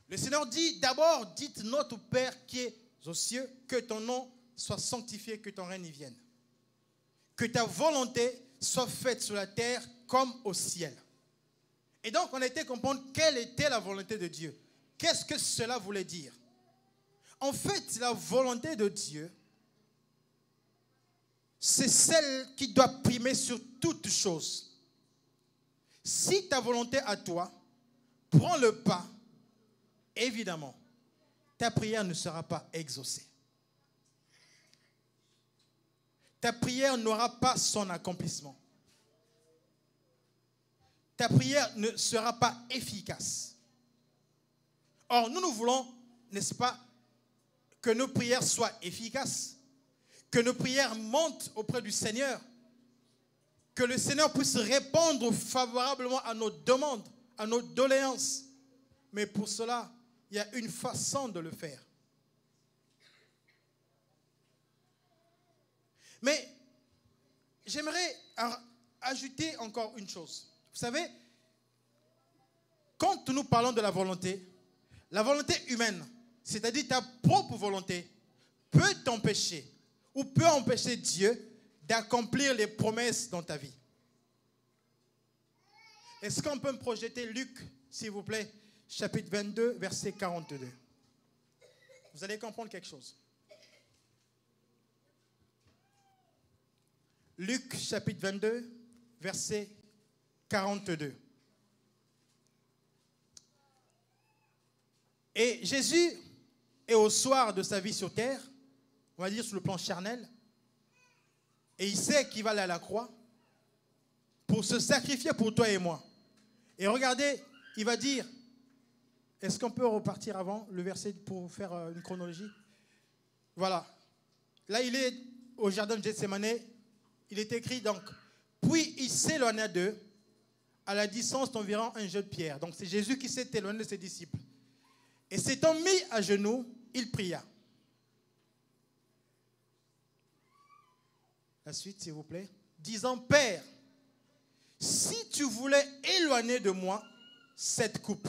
le Seigneur dit d'abord, dites notre Père qui est aux cieux, que ton nom soit sanctifié, que ton règne y vienne. Que ta volonté soit faite sur la terre comme au ciel. Et donc, on a été comprendre quelle était la volonté de Dieu. Qu'est-ce que cela voulait dire? En fait, la volonté de Dieu, c'est celle qui doit primer sur toute chose. Si ta volonté à toi prend le pas, évidemment, ta prière ne sera pas exaucée. Ta prière n'aura pas son accomplissement. Ta prière ne sera pas efficace. Or, nous voulons, n'est-ce pas, que nos prières soient efficaces, que nos prières montent auprès du Seigneur, que le Seigneur puisse répondre favorablement à nos demandes, à nos doléances. Mais pour cela, il y a une façon de le faire. Mais j'aimerais ajouter encore une chose. Vous savez, quand nous parlons de la volonté humaine, c'est-à-dire ta propre volonté, peut t'empêcher ou peut empêcher Dieu d'accomplir les promesses dans ta vie. Est-ce qu'on peut me projeter Luc, s'il vous plaît, chapitre 22, verset 42. Vous allez comprendre quelque chose. Luc, chapitre 22, verset 42. Et Jésus est au soir de sa vie sur terre, on va dire sur le plan charnel, et il sait qu'il va aller à la croix pour se sacrifier pour toi et moi. Et regardez, il va dire, est-ce qu'on peut repartir avant le verset pour faire une chronologie? Voilà. Là, il est au jardin de Gethsémani. Il est écrit donc, puis il s'éloigna d'eux à la distance d'environ un jet de pierre. Donc c'est Jésus qui s'est éloigné de ses disciples. Et s'étant mis à genoux, il pria. La suite, s'il vous plaît. Disant, Père, si tu voulais éloigner de moi cette coupe,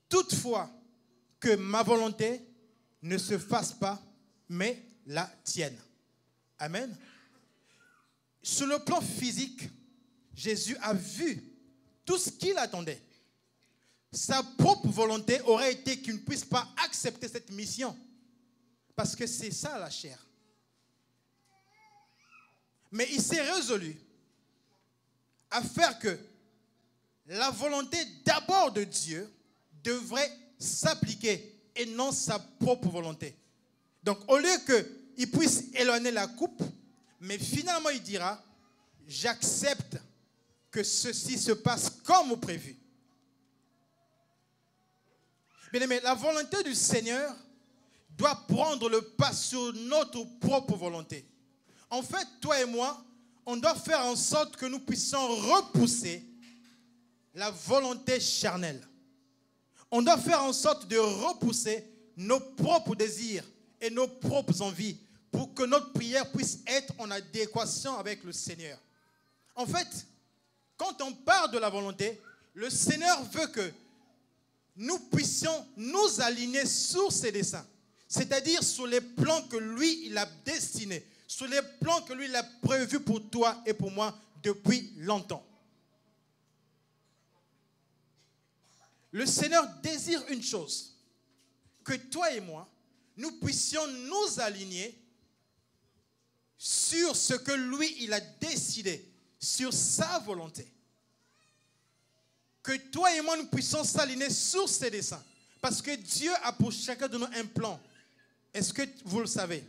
toutefois que ma volonté ne se fasse pas, mais la tienne. Amen. Sur le plan physique, Jésus a vu tout ce qu'il attendait. Sa propre volonté aurait été qu'il ne puisse pas accepter cette mission. parce que c'est ça la chair. Mais il s'est résolu à faire que la volonté d'abord de Dieu devrait s'appliquer et non sa propre volonté. Donc au lieu qu'il puisse éloigner la coupe, mais finalement il dira, j'accepte que ceci se passe comme prévu. Bien aimé, la volonté du Seigneur doit prendre le pas sur notre propre volonté. En fait, toi et moi, on doit faire en sorte que nous puissions repousser la volonté charnelle. On doit faire en sorte de repousser nos propres désirs et nos propres envies pour que notre prière puisse être en adéquation avec le Seigneur. En fait, quand on parle de la volonté, le Seigneur veut que nous puissions nous aligner sur ses desseins, c'est-à-dire sur les plans que lui, il a destinés, sur les plans que lui, il a prévus pour toi et pour moi depuis longtemps. Le Seigneur désire une chose, que toi et moi, nous puissions nous aligner sur ce que lui, il a décidé, sur sa volonté. Que toi et moi, nous puissions s'aligner sur ses desseins. Parce que Dieu a pour chacun de nous un plan. Est-ce que vous le savez?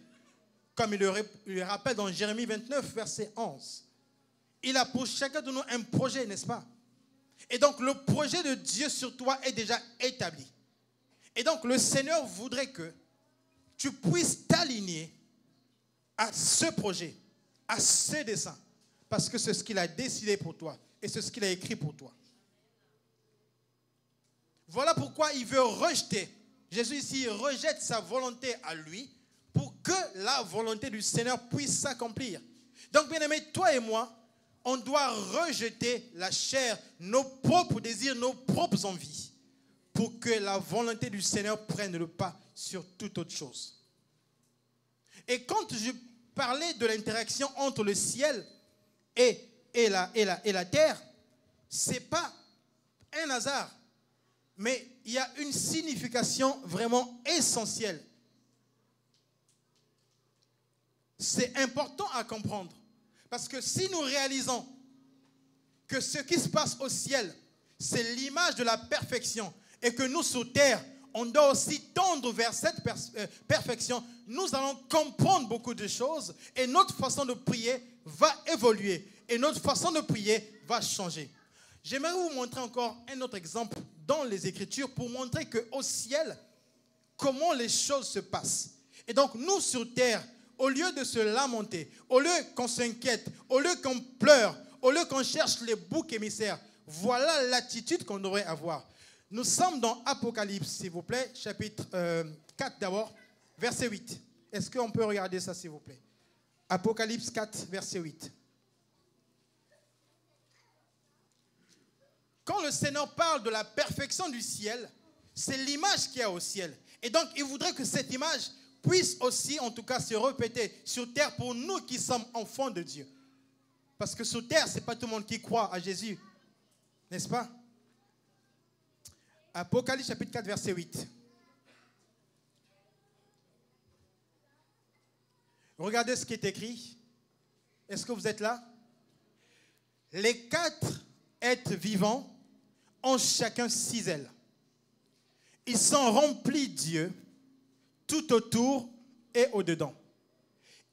Comme il le rappelle dans Jérémie 29, verset 11. Il a pour chacun de nous un projet, n'est-ce pas? Et donc, le projet de Dieu sur toi est déjà établi. Et donc, le Seigneur voudrait que tu puisses t'aligner à ce projet, à ce dessein. Parce que c'est ce qu'il a décidé pour toi. Et c'est ce qu'il a écrit pour toi. Voilà pourquoi il veut rejeter. Jésus ici rejette sa volonté à lui pour que la volonté du Seigneur puisse s'accomplir. Donc, bien aimé, toi et moi, on doit rejeter la chair, nos propres désirs, nos propres envies, pour que la volonté du Seigneur prenne le pas sur toute autre chose. Et quand je parlais de l'interaction entre le ciel et la terre, ce n'est pas un hasard, mais il y a une signification vraiment essentielle. C'est important à comprendre. Parce que si nous réalisons que ce qui se passe au ciel, c'est l'image de la perfection, et que nous, sur terre, on doit aussi tendre vers cette perfection, nous allons comprendre beaucoup de choses, et notre façon de prier va évoluer, et notre façon de prier va changer. J'aimerais vous montrer encore un autre exemple dans les Écritures pour montrer qu'au ciel, comment les choses se passent. Et donc, nous, sur terre, au lieu de se lamenter, au lieu qu'on s'inquiète, au lieu qu'on pleure, au lieu qu'on cherche les boucs émissaires, voilà l'attitude qu'on devrait avoir. Nous sommes dans Apocalypse, s'il vous plaît, chapitre 4 d'abord, verset 8. Est-ce qu'on peut regarder ça, s'il vous plaît? Apocalypse 4, verset 8. Quand le Seigneur parle de la perfection du ciel, c'est l'image qu'il y a au ciel. Et donc, il voudrait que cette image puisse aussi, en tout cas, se répéter sur terre pour nous qui sommes enfants de Dieu. Parce que sur terre, ce n'est pas tout le monde qui croit à Jésus. N'est-ce pas? Apocalypse chapitre 4, verset 8. Regardez ce qui est écrit. Est-ce que vous êtes là? Les 4 êtres vivants ont chacun 6 ailes. Ils sont remplis de Dieu tout autour et au-dedans.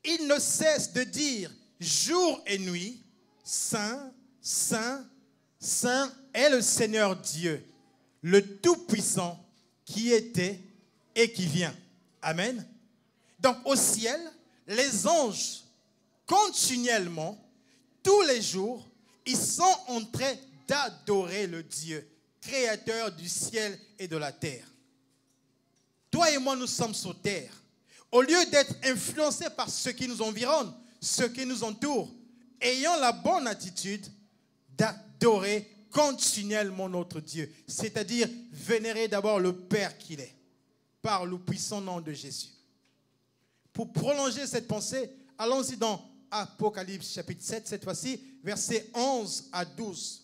Ils ne cessent de dire jour et nuit, Saint, Saint, Saint est le Seigneur Dieu, le Tout-Puissant qui était et qui vient. Amen. Donc au ciel, les anges, continuellement, tous les jours, ils sont en train d'adorer le Dieu, créateur du ciel et de la terre. Toi et moi, nous sommes sur terre. Au lieu d'être influencés par ce qui nous environne, ce qui nous entoure, ayons la bonne attitude d'adorer continuellement notre Dieu. C'est-à-dire vénérer d'abord le Père qu'il est, par le puissant nom de Jésus. Pour prolonger cette pensée, allons-y dans Apocalypse chapitre 7, cette fois-ci, versets 11 à 12.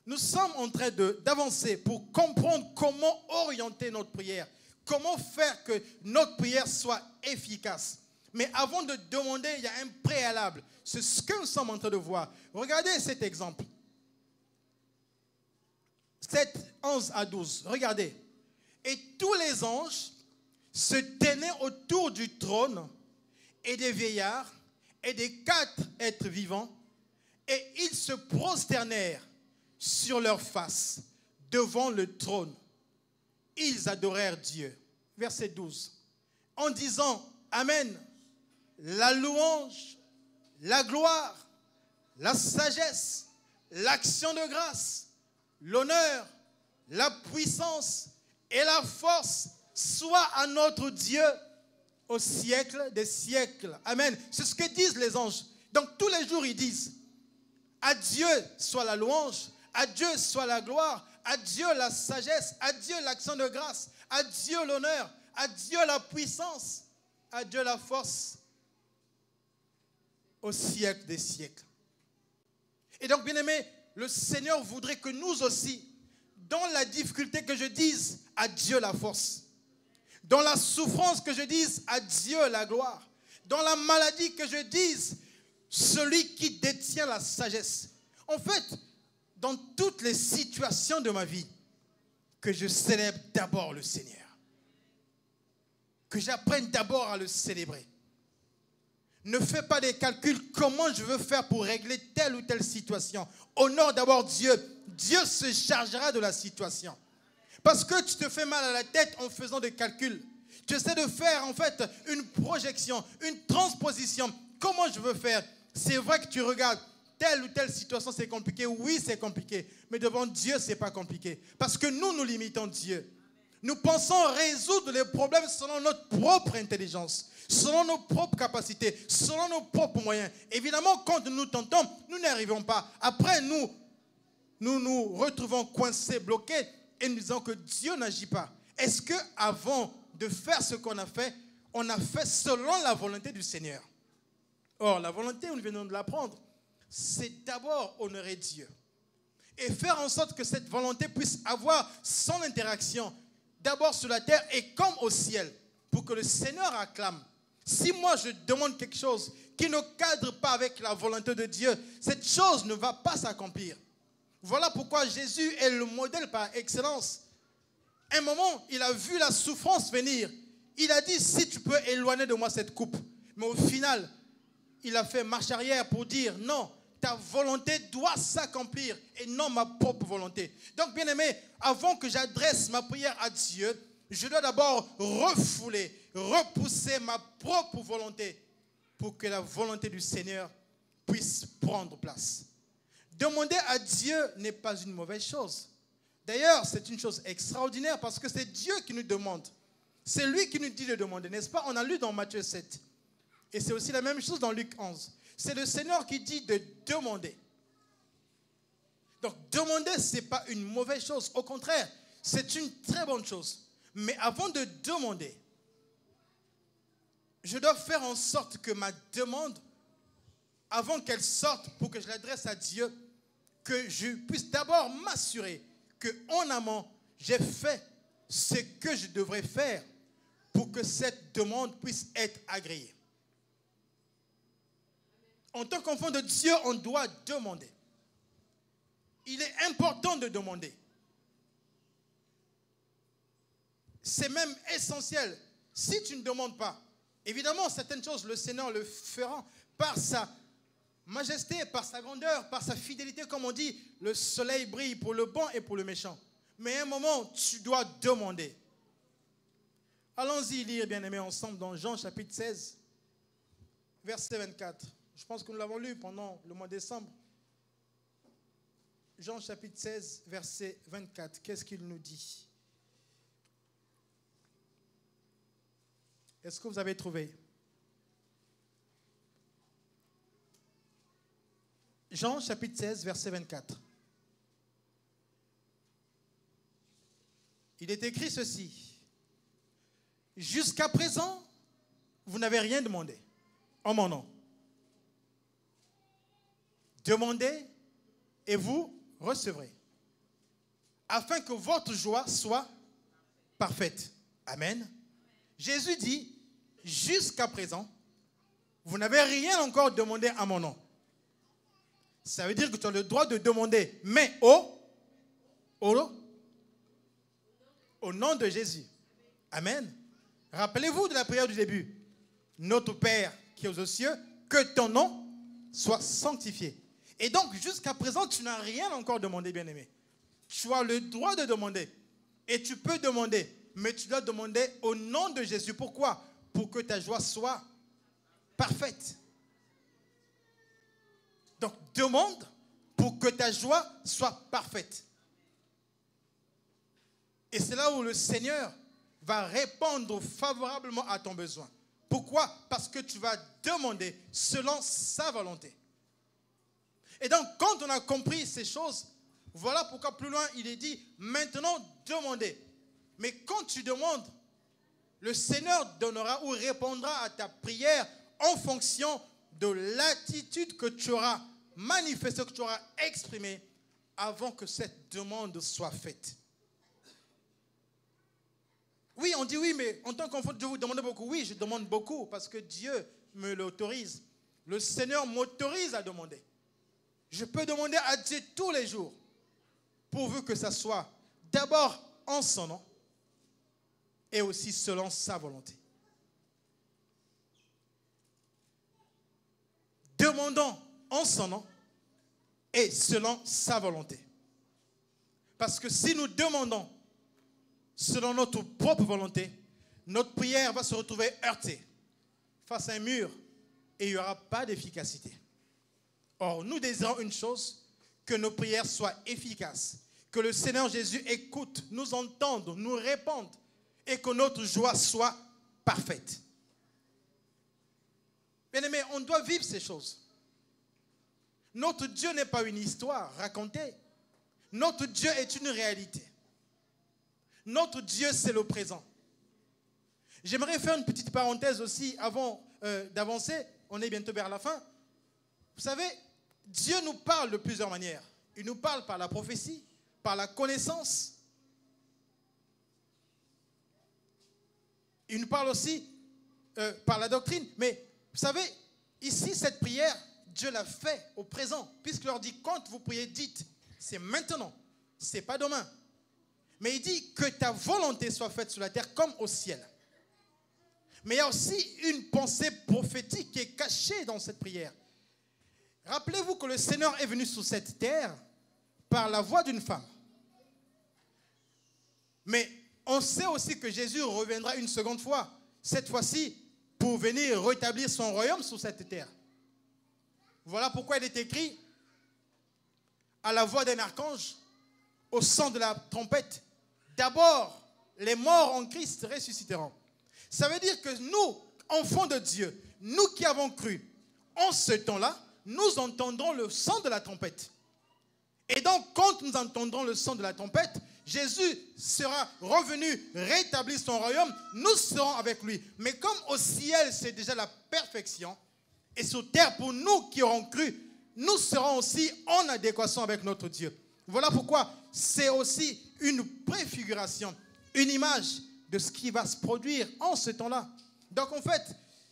Nous sommes en train d'avancer pour comprendre comment orienter notre prière, comment faire que notre prière soit efficace. Mais avant de demander, il y a un préalable. C'est ce que nous sommes en train de voir. Regardez cet exemple. 7, 11 à 12. Regardez. Et tous les anges se tenaient autour du trône et des vieillards et des 4 êtres vivants, et ils se prosternèrent sur leur face devant le trône. Ils adorèrent Dieu. Verset 12. En disant Amen, la louange, la gloire, la sagesse, l'action de grâce, l'honneur, la puissance et la force soient à notre Dieu au siècle des siècles. Amen. C'est ce que disent les anges. Donc tous les jours ils disent à Dieu soit la louange, à Dieu soit la gloire, à Dieu la sagesse, à Dieu l'action de grâce, à Dieu l'honneur, à Dieu la puissance, à Dieu la force au siècle des siècles. Et donc, bien-aimés, le Seigneur voudrait que nous aussi, dans la difficulté, que je dise à Dieu la force. Dans la souffrance, que je dise à Dieu la gloire. Dans la maladie, que je dise celui qui détient la sagesse. En fait, dans toutes les situations de ma vie, que je célèbre d'abord le Seigneur. Que j'apprenne d'abord à le célébrer. Ne fais pas des calculs, comment je veux faire pour régler telle ou telle situation. Honore d'abord Dieu. Dieu se chargera de la situation. Parce que tu te fais mal à la tête en faisant des calculs. Tu essaies de faire en fait une projection, une transposition. Comment je veux faire? C'est vrai que tu regardes telle ou telle situation, c'est compliqué. Oui, c'est compliqué. Mais devant Dieu, ce n'est pas compliqué. Parce que nous limitons Dieu. Nous pensons résoudre les problèmes selon notre propre intelligence, selon nos propres capacités, selon nos propres moyens. Évidemment, quand nous tentons, nous n'y arrivons pas. Après, nous retrouvons coincés, bloqués, et nous disons que Dieu n'agit pas. Est-ce qu'avant de faire ce qu'on a fait, on a fait selon la volonté du Seigneur? Or, la volonté, nous venons de l'apprendre, c'est d'abord honorer Dieu. Et faire en sorte que cette volonté puisse avoir son interaction, d'abord sur la terre et comme au ciel, pour que le Seigneur acclame. Si moi je demande quelque chose qui ne cadre pas avec la volonté de Dieu, cette chose ne va pas s'accomplir. Voilà pourquoi Jésus est le modèle par excellence. Un moment, il a vu la souffrance venir. Il a dit, si tu peux éloigner de moi cette coupe. Mais au final, il a fait marche arrière pour dire, non, ta volonté doit s'accomplir et non ma propre volonté. Donc, bien-aimé, avant que j'adresse ma prière à Dieu, je dois d'abord refouler, repousser ma propre volonté pour que la volonté du Seigneur puisse prendre place. Demander à Dieu n'est pas une mauvaise chose. D'ailleurs, c'est une chose extraordinaire parce que c'est Dieu qui nous demande. C'est lui qui nous dit de demander, n'est-ce pas? On a lu dans Matthieu 7. Et c'est aussi la même chose dans Luc 11. C'est le Seigneur qui dit de demander. Donc, demander, ce n'est pas une mauvaise chose. Au contraire, c'est une très bonne chose. Mais avant de demander, je dois faire en sorte que ma demande, avant qu'elle sorte pour que je l'adresse à Dieu, que je puisse d'abord m'assurer qu'en amont, j'ai fait ce que je devrais faire pour que cette demande puisse être agréée. En tant qu'enfant de Dieu, on doit demander. Il est important de demander. C'est même essentiel. Si tu ne demandes pas, évidemment, certaines choses, le Seigneur le fera par sa majesté, par sa grandeur, par sa fidélité. Comme on dit, le soleil brille pour le bon et pour le méchant. Mais à un moment, tu dois demander. Allons-y lire, bien-aimés, ensemble dans Jean chapitre 16, verset 24. Je pense que nous l'avons lu pendant le mois de décembre. Jean chapitre 16, verset 24. Qu'est-ce qu'il nous dit? Est-ce que vous avez trouvé? Jean chapitre 16, verset 24. Il est écrit ceci. Jusqu'à présent, vous n'avez rien demandé en mon nom. Demandez et vous recevrez. Afin que votre joie soit parfaite. Amen. Jésus dit, jusqu'à présent, vous n'avez rien encore demandé à mon nom. Ça veut dire que tu as le droit de demander, mais au nom de Jésus. Amen. Rappelez-vous de la prière du début. Notre Père qui est aux cieux, que ton nom soit sanctifié. Et donc, jusqu'à présent, tu n'as rien encore demandé, bien-aimé. Tu as le droit de demander. Et tu peux demander, mais tu dois demander au nom de Jésus. Pourquoi? Pour que ta joie soit parfaite. Donc, demande pour que ta joie soit parfaite. Et c'est là où le Seigneur va répondre favorablement à ton besoin. Pourquoi? Parce que tu vas demander selon sa volonté. Et donc, quand on a compris ces choses, voilà pourquoi plus loin, il est dit, maintenant, demandez. Mais quand tu demandes, le Seigneur donnera ou répondra à ta prière en fonction de l'attitude que tu auras manifestée, que tu auras exprimée avant que cette demande soit faite. Oui, on dit oui, mais en tant qu'enfant, je vous demande beaucoup. Oui, je demande beaucoup parce que Dieu me l'autorise. Le Seigneur m'autorise à demander. Je peux demander à Dieu tous les jours, pourvu que ça soit d'abord en son nom et aussi selon sa volonté. Demandons en son nom et selon sa volonté. Parce que si nous demandons selon notre propre volonté, notre prière va se retrouver heurtée face à un mur et il n'y aura pas d'efficacité. Or, nous désirons une chose, que nos prières soient efficaces, que le Seigneur Jésus écoute, nous entende, nous réponde et que notre joie soit parfaite. Bien-aimés, on doit vivre ces choses. Notre Dieu n'est pas une histoire racontée. Notre Dieu est une réalité. Notre Dieu, c'est le présent. J'aimerais faire une petite parenthèse aussi avant d'avancer. On est bientôt vers la fin. Vous savez, Dieu nous parle de plusieurs manières. Il nous parle par la prophétie, par la connaissance. Il nous parle aussi par la doctrine. Mais vous savez, ici, cette prière, Dieu l'a fait au présent. Puisqu'il leur dit, quand vous priez, dites, c'est maintenant, c'est pas demain. Mais il dit que ta volonté soit faite sur la terre comme au ciel. Mais il y a aussi une pensée prophétique qui est cachée dans cette prière. Rappelez-vous que le Seigneur est venu sur cette terre par la voix d'une femme. Mais on sait aussi que Jésus reviendra une seconde fois, cette fois-ci pour venir rétablir son royaume sur cette terre. Voilà pourquoi il est écrit à la voix d'un archange, au son de la trompette, d'abord les morts en Christ ressusciteront. Ça veut dire que nous, enfants de Dieu, nous qui avons cru, en ce temps-là, nous entendrons le son de la trompette. Et donc, quand nous entendrons le son de la trompette, Jésus sera revenu rétablir son royaume, nous serons avec lui. Mais comme au ciel, c'est déjà la perfection, et sur terre, pour nous qui aurons cru, nous serons aussi en adéquation avec notre Dieu. Voilà pourquoi c'est aussi une préfiguration, une image de ce qui va se produire en ce temps-là. Donc en fait,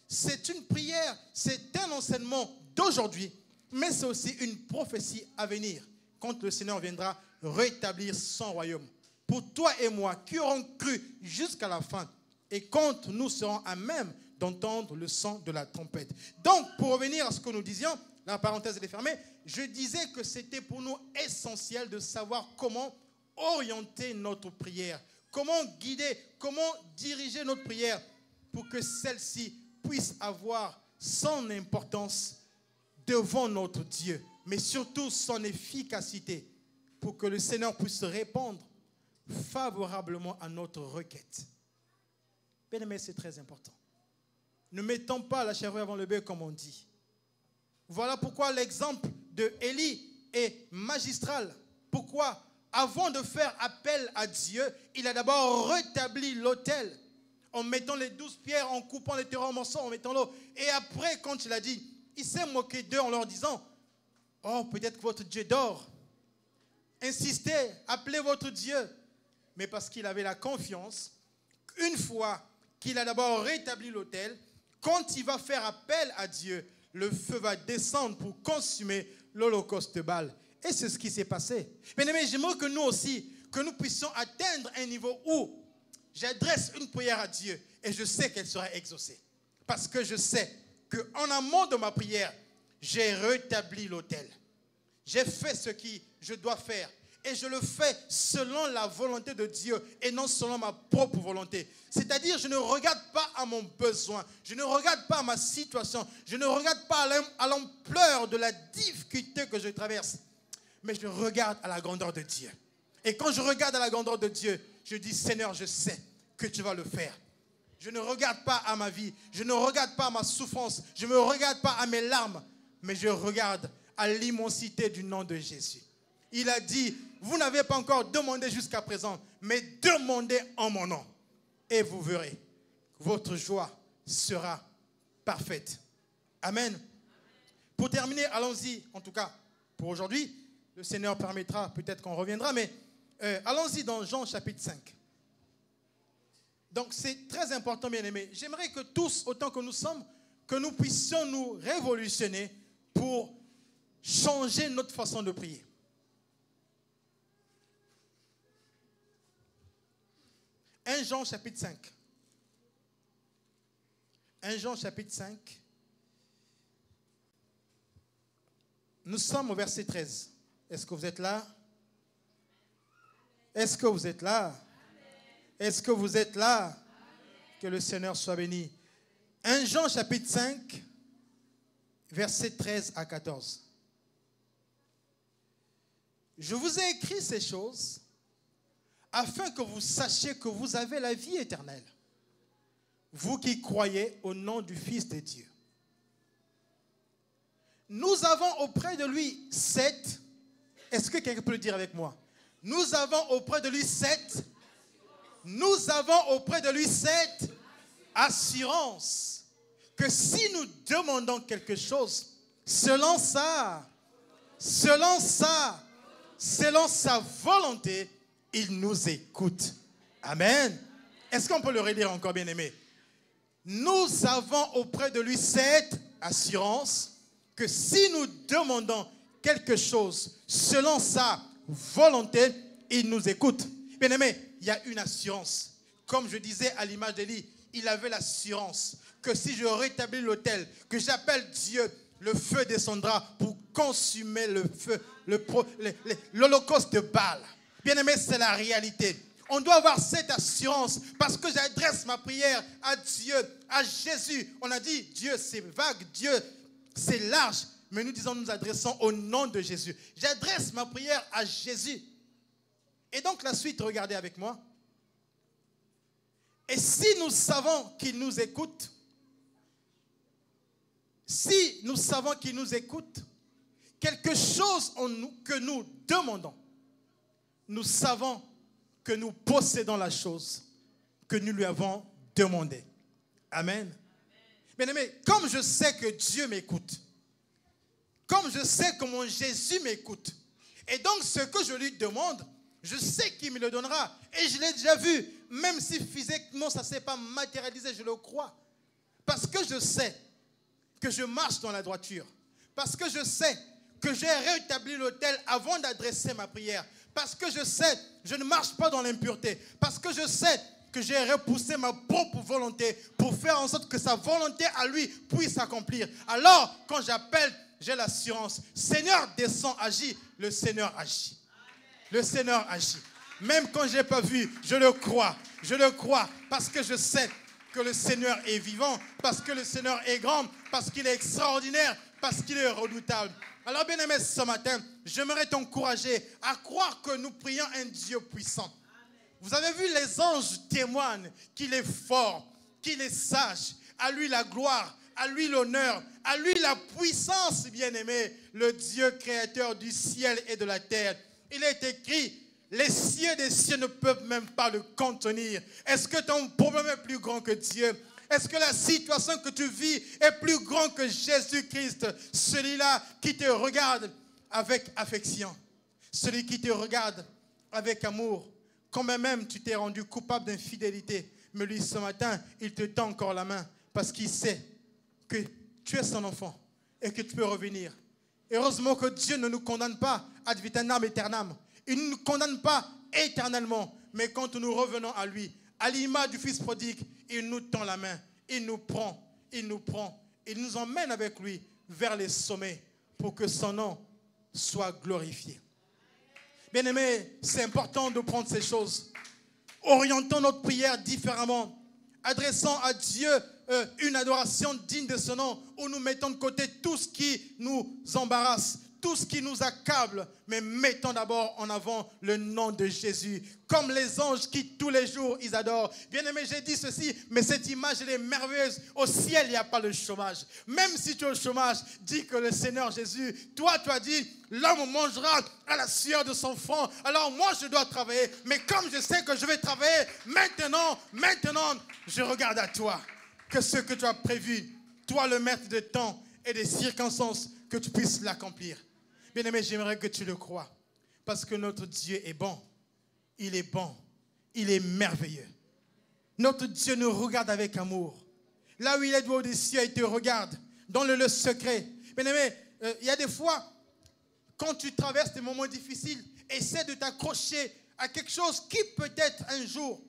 c'est une prière, c'est un enseignement d'aujourd'hui, mais c'est aussi une prophétie à venir, quand le Seigneur viendra rétablir son royaume. Pour toi et moi, qui aurons cru jusqu'à la fin, et quand nous serons à même d'entendre le son de la trompette. Donc, pour revenir à ce que nous disions, la parenthèse est fermée, je disais que c'était pour nous essentiel de savoir comment orienter notre prière, comment guider, comment diriger notre prière pour que celle-ci puisse avoir son importance devant notre Dieu, mais surtout son efficacité pour que le Seigneur puisse répondre favorablement à notre requête. Bien-aimés, c'est très important. Ne mettons pas la charrue avant le bœuf comme on dit. Voilà pourquoi l'exemple de Élie est magistral. Pourquoi? Avant de faire appel à Dieu, il a d'abord rétabli l'autel en mettant les 12 pierres, en coupant les terreaux en morceaux, en mettant l'eau. Et après, quand il a dit, il s'est moqué d'eux en leur disant, oh, peut-être que votre Dieu dort. Insistez, appelez votre Dieu. Mais parce qu'il avait la confiance une fois qu'il a d'abord rétabli l'autel, quand il va faire appel à Dieu, le feu va descendre pour consumer l'holocauste de Baal. Et c'est ce qui s'est passé. Bien-aimés, j'aimerais que nous aussi, que nous puissions atteindre un niveau où j'adresse une prière à Dieu et je sais qu'elle sera exaucée. Parce que je sais qu'en amont de ma prière, j'ai rétabli l'autel. J'ai fait ce que je dois faire. Et je le fais selon la volonté de Dieu et non selon ma propre volonté. C'est-à-dire, je ne regarde pas à mon besoin. Je ne regarde pas à ma situation. Je ne regarde pas à l'ampleur de la difficulté que je traverse. Mais je regarde à la grandeur de Dieu. Et quand je regarde à la grandeur de Dieu, je dis, Seigneur, je sais que tu vas le faire. Je ne regarde pas à ma vie. Je ne regarde pas à ma souffrance. Je ne me regarde pas à mes larmes. Mais je regarde à l'immensité du nom de Jésus. Il a dit, vous n'avez pas encore demandé jusqu'à présent, mais demandez en mon nom. Et vous verrez, votre joie sera parfaite. Amen. Pour terminer, allons-y, en tout cas pour aujourd'hui. Le Seigneur permettra, peut-être qu'on reviendra, mais allons-y dans Jean chapitre 5. Donc c'est très important, bien-aimés. J'aimerais que tous, autant que nous sommes, que nous puissions nous révolutionner pour changer notre façon de prier. 1 Jean chapitre 5. 1 Jean chapitre 5. Nous sommes au verset 13. Est-ce que vous êtes là? Est-ce que vous êtes là? Est-ce que vous êtes là? Que le Seigneur soit béni. 1 Jean chapitre 5, verset 13 à 14. Je vous ai écrit ces choses afin que vous sachiez que vous avez la vie éternelle, vous qui croyez au nom du Fils de Dieu. Nous avons auprès de lui cette, est-ce que quelqu'un peut le dire avec moi? Nous avons auprès de lui cette assurance que si nous demandons quelque chose, selon sa volonté, il nous écoute. Amen. Est-ce qu'on peut le relire encore, bien-aimé? Nous avons auprès de lui cette assurance que si nous demandons quelque chose selon sa volonté, il nous écoute. Bien-aimé, il y a une assurance. Comme je disais à l'image d'Élie, il avait l'assurance que si je rétablis l'autel, que j'appelle Dieu, le feu descendra pour consumer le feu, l'holocauste de Baal. Bien-aimé, c'est la réalité. On doit avoir cette assurance parce que j'adresse ma prière à Dieu, à Jésus. On a dit, Dieu c'est vague, Dieu c'est large, mais nous disons, nous adressons au nom de Jésus. J'adresse ma prière à Jésus. Et donc la suite, regardez avec moi. Et si nous savons qu'il nous écoute, quelque chose que nous demandons, nous savons que nous possédons la chose que nous lui avons demandée. Amen. Bien-aimé, comme je sais que Dieu m'écoute, comme je sais que mon Jésus m'écoute, et donc ce que je lui demande, je sais qu'il me le donnera. Et je l'ai déjà vu, même si physiquement ça ne s'est pas matérialisé, je le crois. Parce que je sais que je marche dans la droiture. Parce que je sais que j'ai rétabli l'autel avant d'adresser ma prière. Parce que je sais, je ne marche pas dans l'impureté. Parce que je sais que j'ai repoussé ma propre volonté pour faire en sorte que sa volonté à lui puisse s'accomplir. Alors, quand j'appelle, j'ai l'assurance. Seigneur, descends, agis. Le Seigneur agit. Le Seigneur agit. Même quand je n'ai pas vu, je le crois. Je le crois parce que je sais que le Seigneur est vivant, parce que le Seigneur est grand, parce qu'il est extraordinaire, parce qu'il est redoutable. Alors, bien-aimé, ce matin, j'aimerais t'encourager à croire que nous prions un Dieu puissant. Vous avez vu, les anges témoignent qu'il est fort, qu'il est sage. À lui la gloire, à lui l'honneur, à lui la puissance, bien-aimé, le Dieu créateur du ciel et de la terre. Il est écrit, les cieux des cieux ne peuvent même pas le contenir. Est-ce que ton problème est plus grand que Dieu? Est-ce que la situation que tu vis est plus grande que Jésus-Christ? Celui-là qui te regarde avec affection. Celui qui te regarde avec amour. Quand même tu t'es rendu coupable d'infidélité. Mais lui, ce matin, il te tend encore la main parce qu'il sait que tu es son enfant et que tu peux revenir. Heureusement que Dieu ne nous condamne pas ad vitam aeternam. Il ne nous condamne pas éternellement. Mais quand nous revenons à lui, à l'image du Fils prodigue, il nous tend la main, il nous prend, il nous emmène avec lui vers les sommets pour que son nom soit glorifié. Bien-aimés, c'est important de prendre ces choses. Orientons notre prière différemment. Adressons à Dieu une adoration digne de ce nom, où nous mettons de côté tout ce qui nous embarrasse, tout ce qui nous accable, mais mettons d'abord en avant le nom de Jésus, comme les anges qui tous les jours ils adorent. Bien aimé, j'ai dit ceci, mais cette image elle est merveilleuse. Au ciel il n'y a pas de chômage. Même si tu es au chômage, dis que le Seigneur Jésus, toi tu as dit, l'homme mangera à la sueur de son front. Alors moi je dois travailler, mais comme je sais que je vais travailler, maintenant, je regarde à toi, que ce que tu as prévu, toi le maître de temps et des circonstances, que tu puisses l'accomplir. Bien-aimé, j'aimerais que tu le crois. Parce que notre Dieu est bon. Il est bon. Il est merveilleux. Notre Dieu nous regarde avec amour. Là où il est doigt des cieux, il te regarde. Dans le lieu secret. Bien-aimé, il y a des fois, quand tu traverses des moments difficiles, essaie de t'accrocher à quelque chose qui peut-être un jour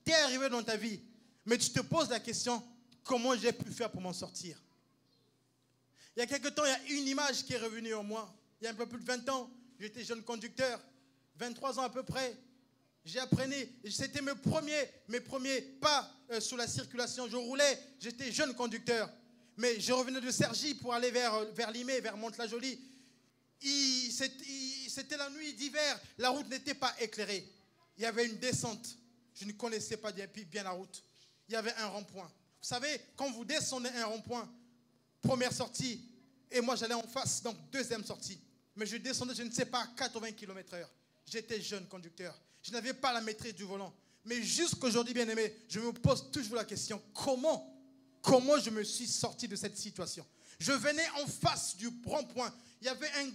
t'est arrivé dans ta vie. Mais tu te poses la question, comment j'ai pu faire pour m'en sortir? Il y a quelque temps, il y a une image qui est revenue en moi. Il y a un peu plus de 20 ans, j'étais jeune conducteur, 23 ans à peu près. J'apprenais, c'était mes premiers pas sur la circulation. Je roulais, j'étais jeune conducteur. Mais je revenais de Cergy pour aller vers Limay, vers Mantes-la-Jolie. C'était la nuit d'hiver, la route n'était pas éclairée. Il y avait une descente. Je ne connaissais pas bien la route. Il y avait un rond-point. Vous savez, quand vous descendez un rond-point, première sortie, et moi j'allais en face, donc deuxième sortie. Mais je descendais, je ne sais pas, à 80 km/h. J'étais jeune conducteur. Je n'avais pas la maîtrise du volant. Mais jusqu'aujourd'hui, bien aimé, je me pose toujours la question, comment je me suis sorti de cette situation? Je venais en face du rond-point. Il y avait un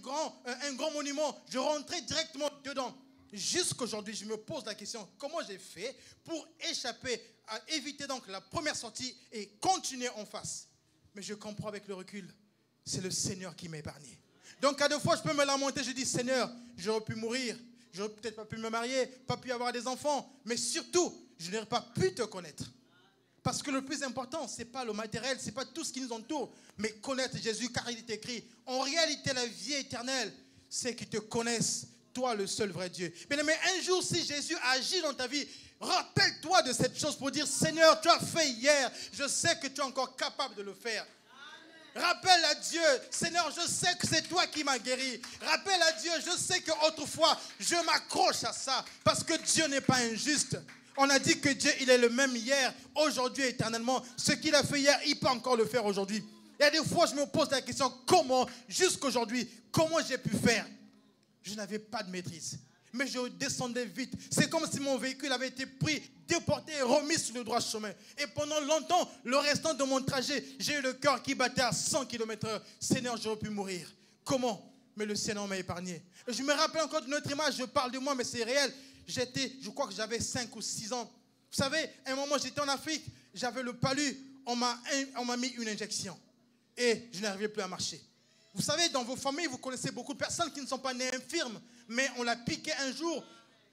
grand monument. Je rentrais directement dedans. Jusqu'aujourd'hui, je me pose la question, comment j'ai fait pour échapper, à éviter donc la première sortie et continuer en face? Mais je comprends avec le recul, c'est le Seigneur qui m'a épargné. Donc à deux fois, je peux me lamenter, je dis, Seigneur, j'aurais pu mourir, j'aurais peut-être pas pu me marier, pas pu avoir des enfants, mais surtout, je n'aurais pas pu te connaître. Parce que le plus important, ce n'est pas le matériel, ce n'est pas tout ce qui nous entoure, mais connaître Jésus, car il est écrit, en réalité, la vie éternelle, c'est qu'ils te connaissent, toi le seul vrai Dieu. Bien aimé, un jour, si Jésus agit dans ta vie, rappelle-toi de cette chose pour dire, Seigneur, tu as fait hier, je sais que tu es encore capable de le faire. Rappelle à Dieu, Seigneur, je sais que c'est toi qui m'as guéri. Rappelle à Dieu, je sais qu'autrefois, je m'accroche à ça. Parce que Dieu n'est pas injuste. On a dit que Dieu, il est le même hier, aujourd'hui et éternellement. Ce qu'il a fait hier, il peut encore le faire aujourd'hui. Il y a des fois, je me pose la question, comment, jusqu'aujourd'hui, comment j'ai pu faire? Je n'avais pas de maîtrise. Mais je descendais vite. C'est comme si mon véhicule avait été pris, déporté et remis sur le droit chemin. Et pendant longtemps, le restant de mon trajet, j'ai eu le cœur qui battait à 100 km/h. Seigneur, j'aurais pu mourir. Comment? Mais le Seigneur m'a épargné. Et je me rappelle encore d'une autre image, je parle de moi, mais c'est réel. Je crois que j'avais 5 ou 6 ans. Vous savez, à un moment, j'étais en Afrique, j'avais le palu, on m'a mis une injection. Et je n'arrivais plus à marcher. Vous savez, dans vos familles, vous connaissez beaucoup de personnes qui ne sont pas nées infirmes, mais on l'a piqué un jour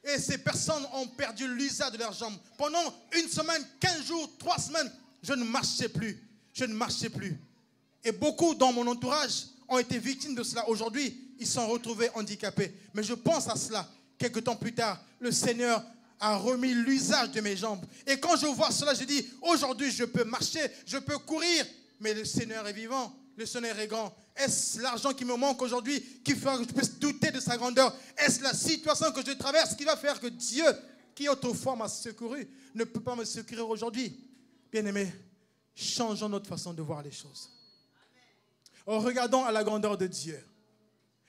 et ces personnes ont perdu l'usage de leurs jambes. Pendant une semaine, 15 jours, 3 semaines, je ne marchais plus. Je ne marchais plus. Et beaucoup dans mon entourage ont été victimes de cela. Aujourd'hui, ils sont retrouvés handicapés. Mais je pense à cela. Quelques temps plus tard, le Seigneur a remis l'usage de mes jambes. Et quand je vois cela, je dis, aujourd'hui, je peux marcher, je peux courir. Mais le Seigneur est vivant. Le Seigneur est grand. Est-ce l'argent qui me manque aujourd'hui qui fera que je puisse douter de sa grandeur? Est-ce la situation que je traverse qui va faire que Dieu, qui autrefois m'a secouru, ne peut pas me secourir aujourd'hui? Bien-aimés, changeons notre façon de voir les choses. Regardons à la grandeur de Dieu.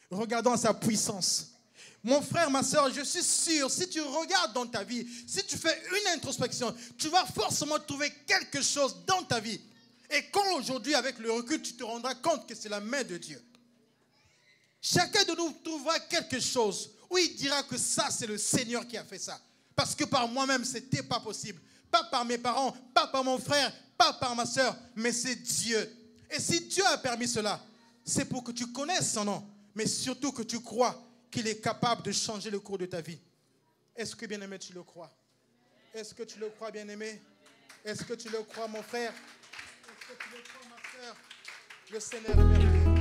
Regardons à sa puissance. Mon frère, ma soeur, je suis sûr, si tu regardes dans ta vie, si tu fais une introspection, tu vas forcément trouver quelque chose dans ta vie. Et quand aujourd'hui, avec le recul, tu te rendras compte que c'est la main de Dieu. Chacun de nous trouvera quelque chose où il dira que ça, c'est le Seigneur qui a fait ça. Parce que par moi-même, ce n'était pas possible. pas par mes parents, pas par mon frère, pas par ma soeur, mais c'est Dieu. Et si Dieu a permis cela, c'est pour que tu connaisses son nom, mais surtout que tu crois qu'il est capable de changer le cours de ta vie. Est-ce que, bien-aimé, tu le crois? Est-ce que tu le crois, bien-aimé? Est-ce que tu le crois, mon frère? Est-ce que tu le crois, ma soeur? Le Seigneur est merveilleux.